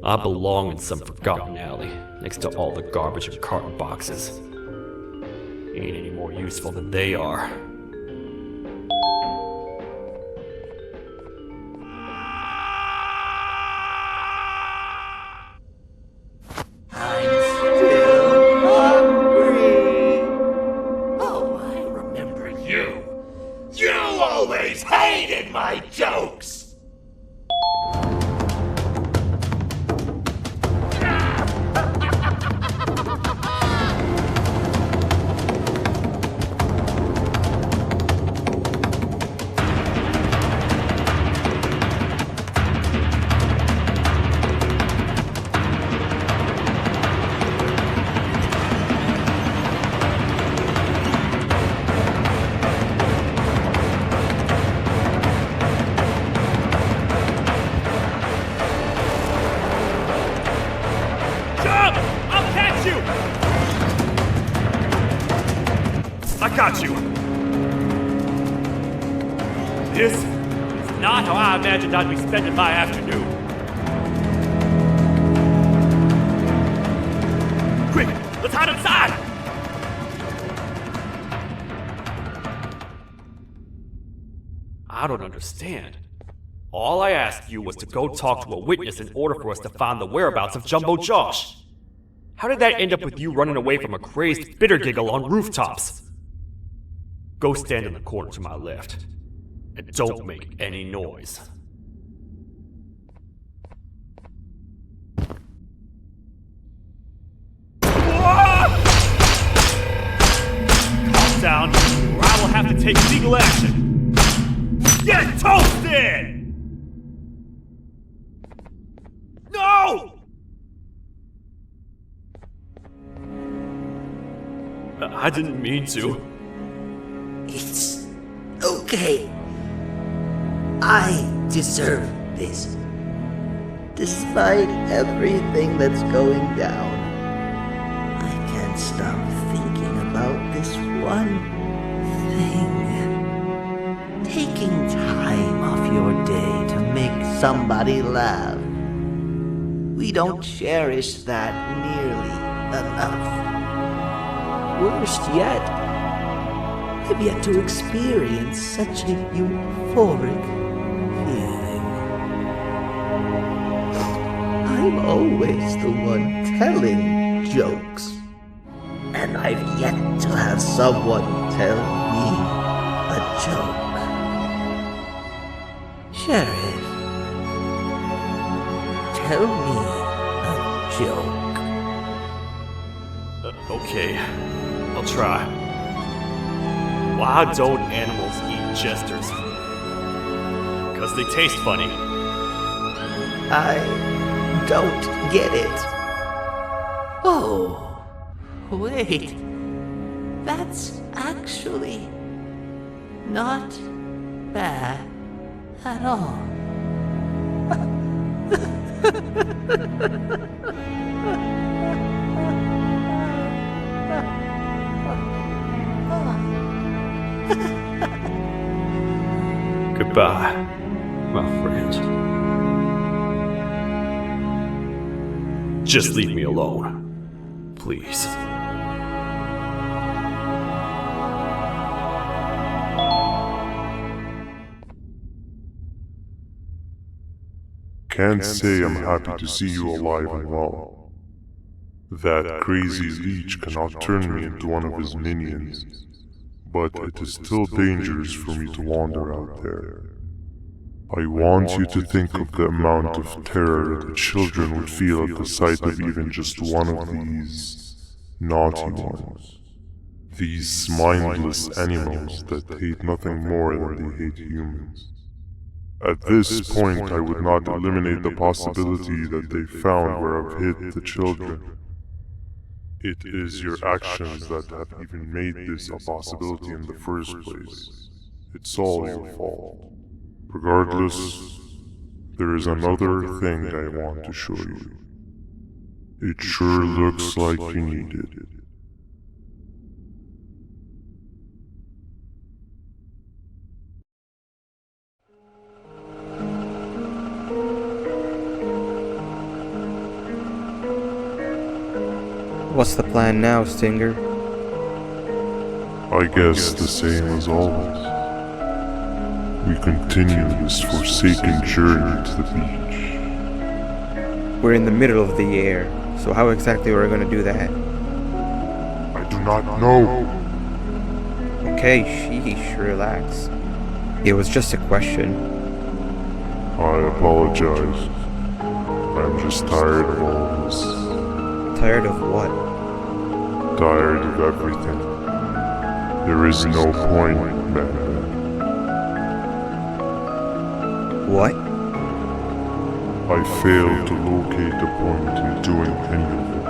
I belong in some forgotten alley, next to all the garbage and carton boxes. Ain't any more useful than they are. Hated my jokes! This is not how I imagined I'd be spending my afternoon. Quick, let's hide inside! I don't understand. All I asked you was to go talk to a witness in order for us to find the whereabouts of Jumbo Josh. How did that end up with you running away from a crazed bitter giggle on rooftops? Go stand in the corner to my left. And don't make any noise. Calm down, or I will have to take legal action. Get toasted! No! I didn't mean to. It's okay. I deserve this. Despite everything that's going down, I can't stop thinking about this one thing. Taking time off your day to make somebody laugh. We don't cherish that nearly enough. Worst yet, I've yet to experience such a euphoric feeling. I'm always the one telling jokes, and I've yet to have someone tell me a joke. Sheriff, tell me a joke. Okay, I'll try. Why don't animals eat jesters? Because they taste funny. I don't get it. Oh, wait. That's actually not bad at all. Goodbye, my friend. Just leave me alone, please. Can't say I'm happy to see you alive and well. That crazy leech cannot turn me into one of his minions, but it is still dangerous for me to wander out there. I want you to think of the amount of terror the children would feel at the sight of even just one of these naughty ones. These mindless animals that hate nothing more than they hate humans. At this point, I would not eliminate the possibility that they found where I've hid the children. It is your actions that have even made this a possibility in the first place. It's all your fault. Regardless, there is another thing I want to show you. It sure looks like you need it. What's the plan now, Stinger? I guess the same as always. We continue this forsaken journey to the beach. We're in the middle of the air, so how exactly are we going to do that? I do not know. Okay, sheesh, relax. It was just a question. I apologize. I'm just tired of all this. Tired of what? Tired of everything. There is no point, Banban. What? I failed to locate a point in doing any of it.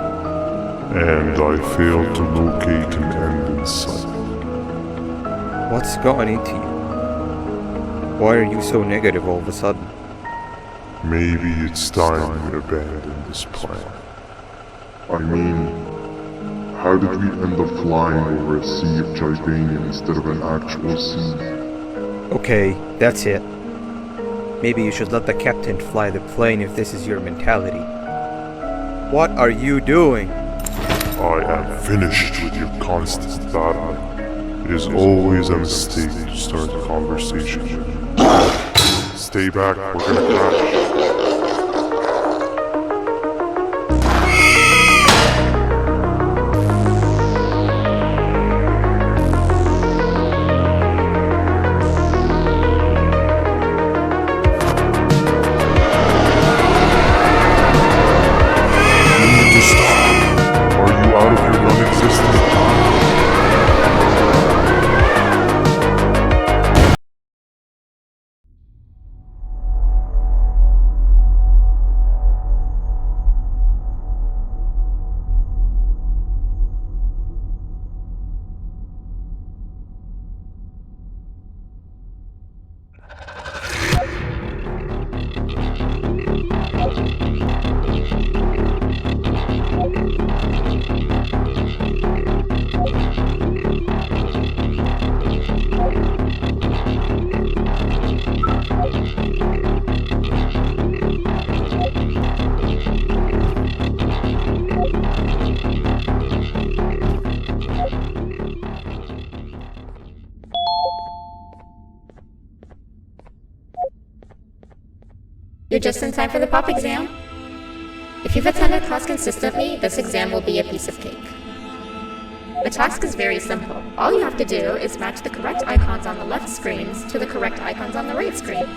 And I failed to locate an end in sight. What's gotten into you? Why are you so negative all of a sudden? Maybe it's time we abandon this plan. I mean, how did we end up flying over a sea of Jibania instead of an actual sea? Okay, That's it. Maybe you should let the captain fly the plane if this is your mentality. What are you doing? I am finished with your constant battling. It is always a mistake to start a conversation. Stay back, we're gonna crash. You're just in time for the pop exam. If you've attended class consistently, this exam will be a piece of cake. The task is very simple. All you have to do is match the correct icons on the left screens to the correct icons on the right screens.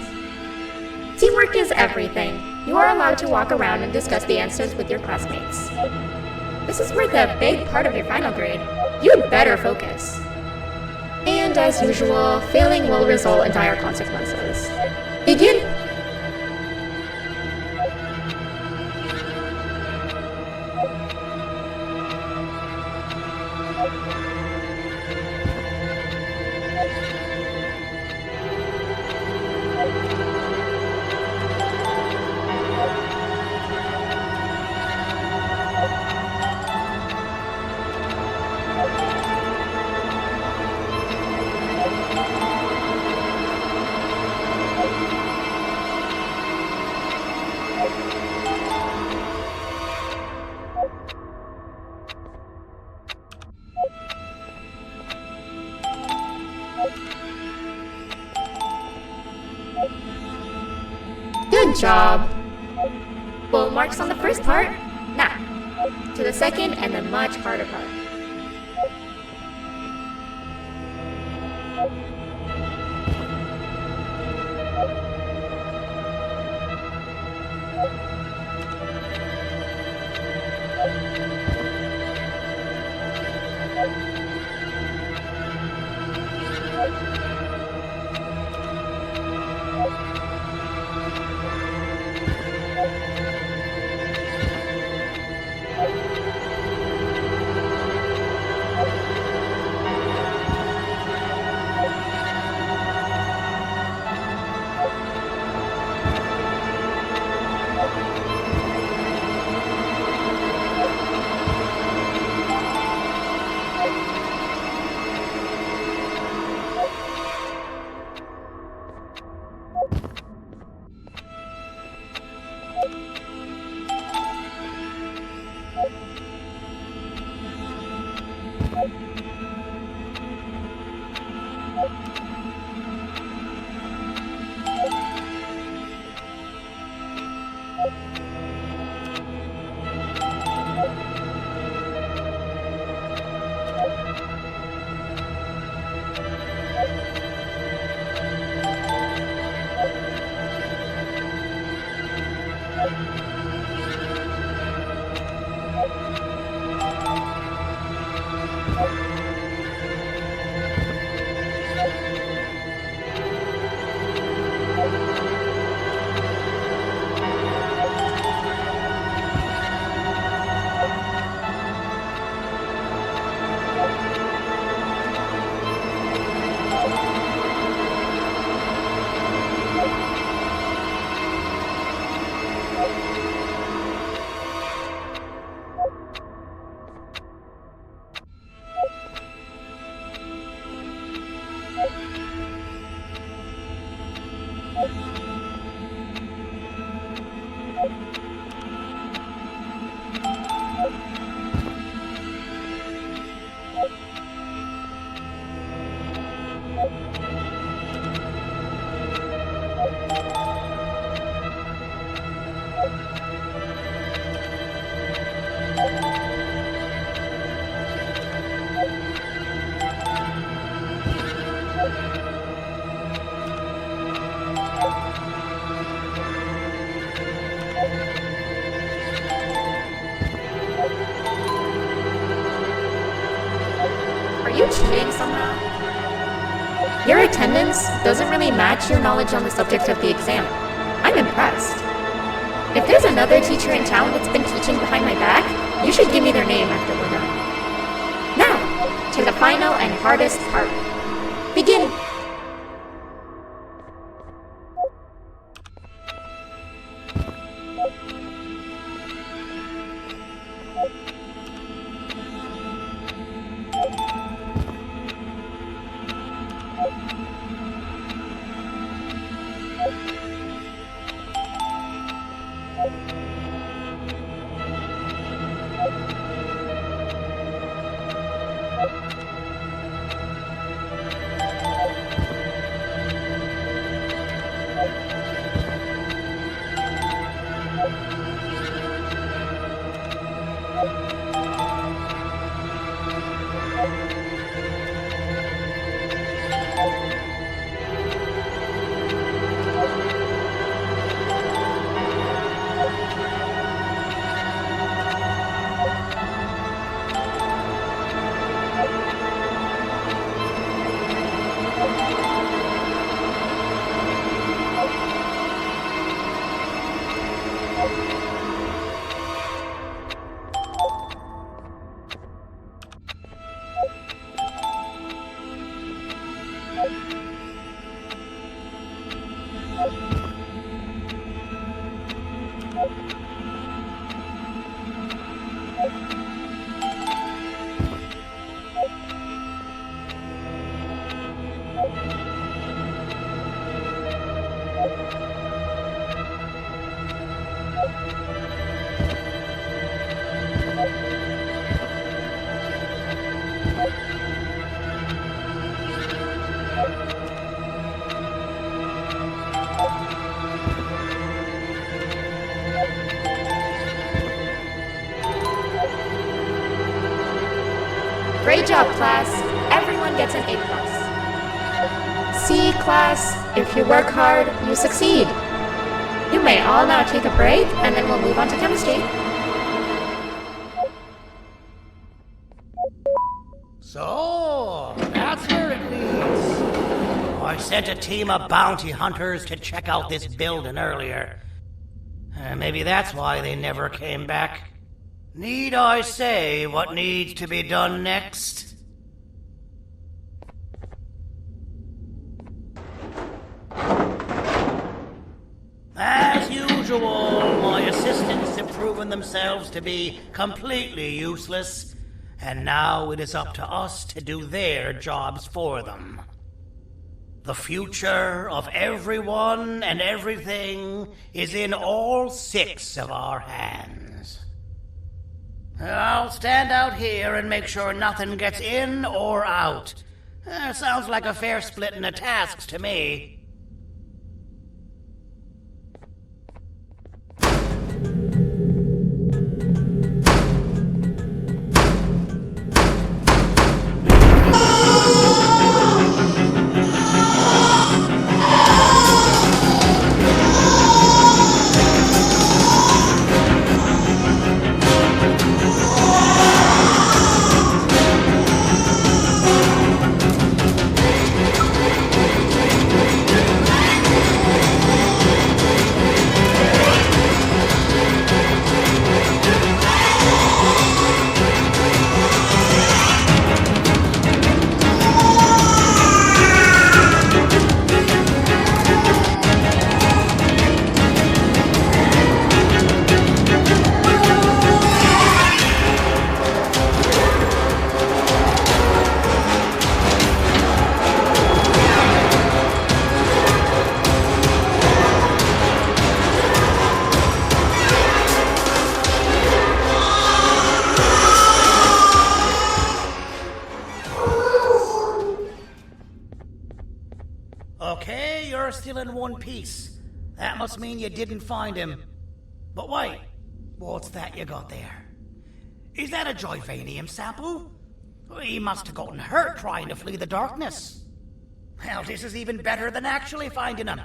Teamwork is everything. You are allowed to walk around and discuss the answers with your classmates. This is worth a big part of your final grade. You'd better focus. And as usual, failing will result in dire consequences. Begin! Good job! Full marks on the first part. Now, to the second and the much harder part. Are you cheating somehow? Your attendance doesn't really match your knowledge on the subject of the exam. I'm impressed. If there's another teacher in town that's been teaching behind my back, you should give me their name after we're done. Now, to the final and hardest part. Begin! Great job, class. Everyone gets an A+. C, class, if you work hard, you succeed. You may all now take a break, and then we'll move on to chemistry. So, that's where it leads. I sent a team of bounty hunters to check out this building earlier. Maybe that's why they never came back. Need I say what needs to be done next? As usual, my assistants have proven themselves to be completely useless, and now it is up to us to do their jobs for them. The future of everyone and everything is in all 6 of our hands. I'll stand out here and make sure nothing gets in or out. Sounds like a fair splitting of tasks to me. still in one piece. That must mean you didn't find him. But wait, what's that you got there? Is that a Joyvanium sample? He must have gotten hurt trying to flee the darkness. Well, this is even better than actually finding him.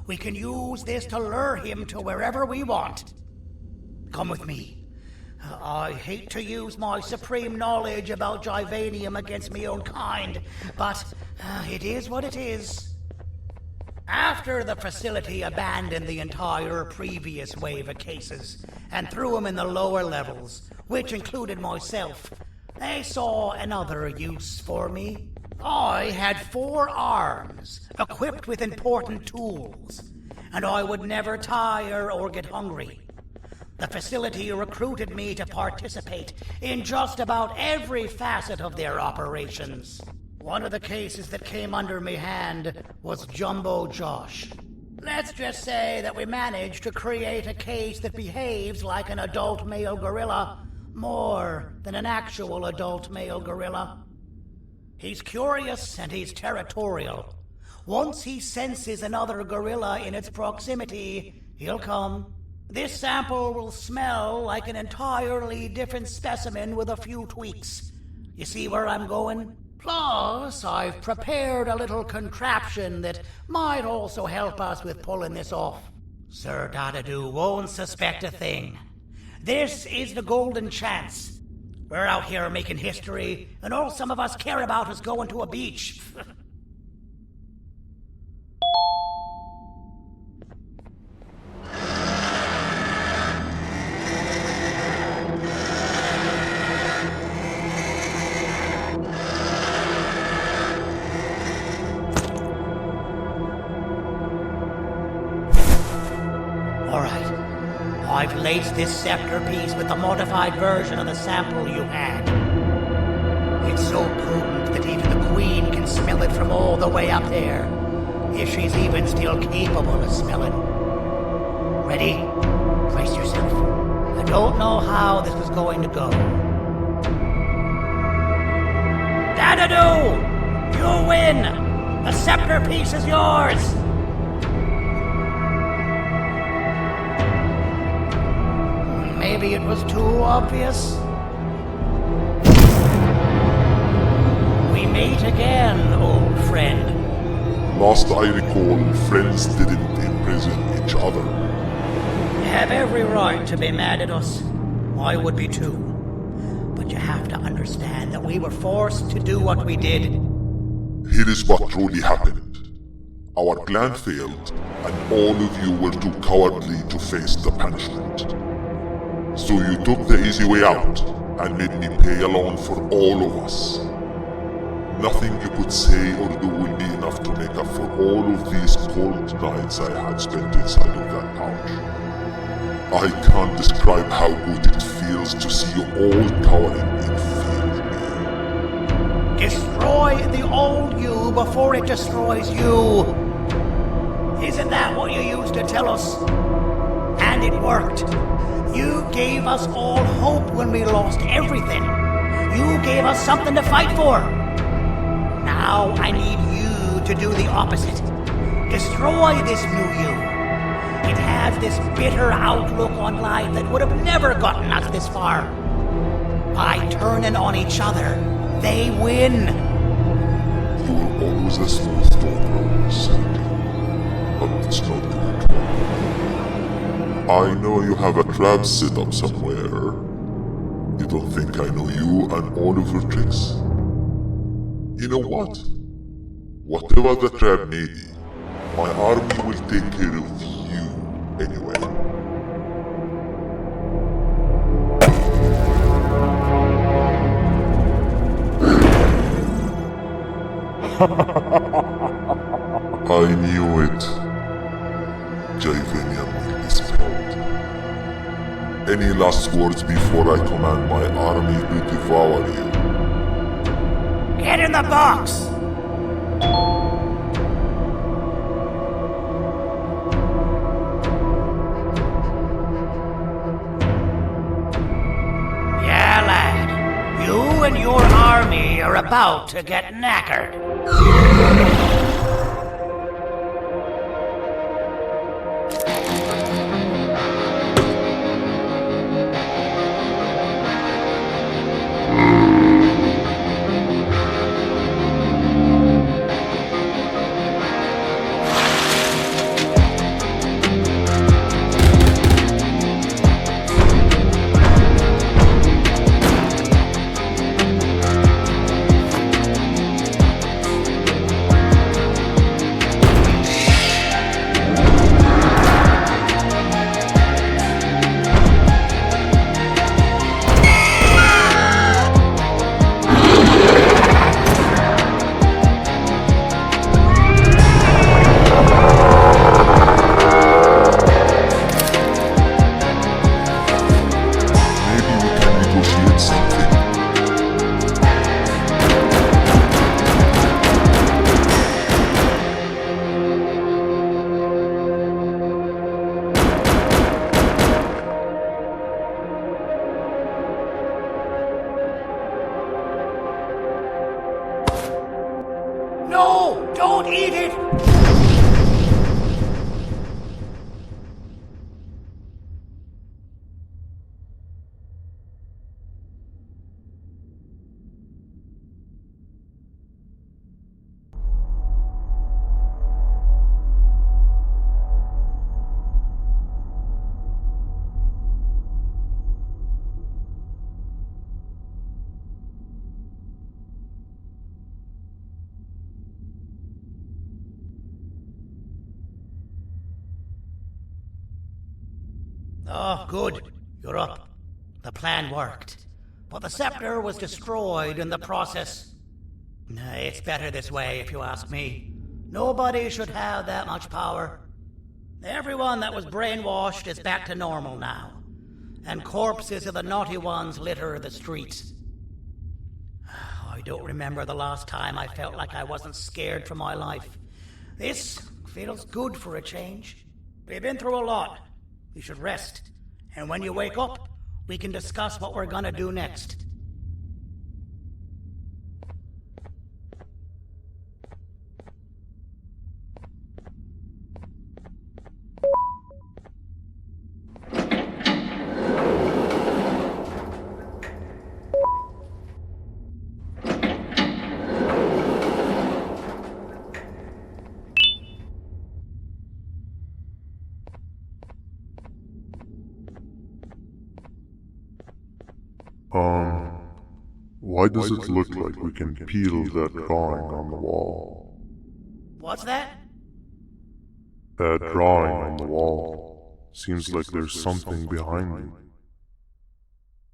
We can use this to lure him to wherever we want. Come with me. I hate to use my supreme knowledge about Joyvanium against my own kind, but it is what it is. After the facility abandoned the entire previous wave of cases and threw them in the lower levels, which included myself, they saw another use for me. I had 4 arms, equipped with important tools, and I would never tire or get hungry. The facility recruited me to participate in just about every facet of their operations. One of the cases that came under me hand was Jumbo Josh. Let's just say that we managed to create a case that behaves like an adult male gorilla, more than an actual adult male gorilla. He's curious and he's territorial. Once he senses another gorilla in its proximity, he'll come. This sample will smell like an entirely different specimen with a few tweaks. You see where I'm going? Plus, I've prepared a little contraption that might also help us with pulling this off. Sir Dadadoo won't suspect a thing. This is the golden chance. We're out here making history, and all some of us care about is going to a beach. I've laced this scepter piece with the modified version of the sample you had. It's so potent that even the Queen can smell it from all the way up there, if she's even still capable of smelling. Ready? Brace yourself. I don't know how this is going to go. Dadadoo! You win! The scepter piece is yours! Maybe it was too obvious. We meet again, old friend. Last I recall, friends didn't imprison each other. You have every right to be mad at us. I would be too. But you have to understand that we were forced to do what we did. Here is what truly happened. Our plan failed, and all of you were too cowardly to face the punishment. So you took the easy way out, and made me pay alone for all of us. Nothing you could say or do will be enough to make up for all of these cold nights I had spent inside of that pouch. I can't describe how good it feels to see you all cowering in fear of me. Destroy the old you before it destroys you. Isn't that what you used to tell us? And it worked. You gave us all hope when we lost everything. You gave us something to fight for. Now I need you to do the opposite. Destroy this new you. It has this bitter outlook on life that would have never gotten us this far. By turning on each other, they win. You were always a smooth talker, Sandy. But it's not going to work. I know you have a trap set up somewhere. You don't think I know you and all of your tricks? You know what? Whatever the trap may be, my army will take care of you anyway. I knew it. Joyvanium will be spelled. Any last words before I command my army to devour you? Get in the box! Yeah, lad. You and your army are about to get knackered. Oh, good. You're up. The plan worked. But the scepter was destroyed in the process. It's better this way, if you ask me. Nobody should have that much power. Everyone that was brainwashed is back to normal now. And corpses of the naughty ones litter the streets. I don't remember the last time I felt like I wasn't scared for my life. This feels good for a change. We've been through a lot. You should rest. And when you wake up, we can discuss what we're gonna do next. Why does it look like we can peel that drawing on the wall? What's that? That drawing on the wall. Seems like there's something behind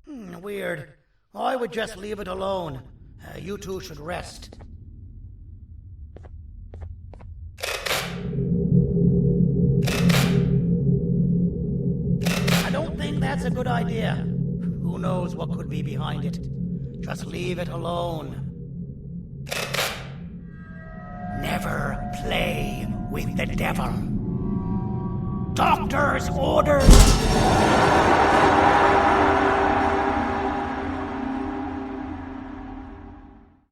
it. Weird. I would just leave it alone. You two should rest. I don't think that's a good idea. Who knows what could be behind it? Just leave it alone. Never play with the devil. Doctor's orders!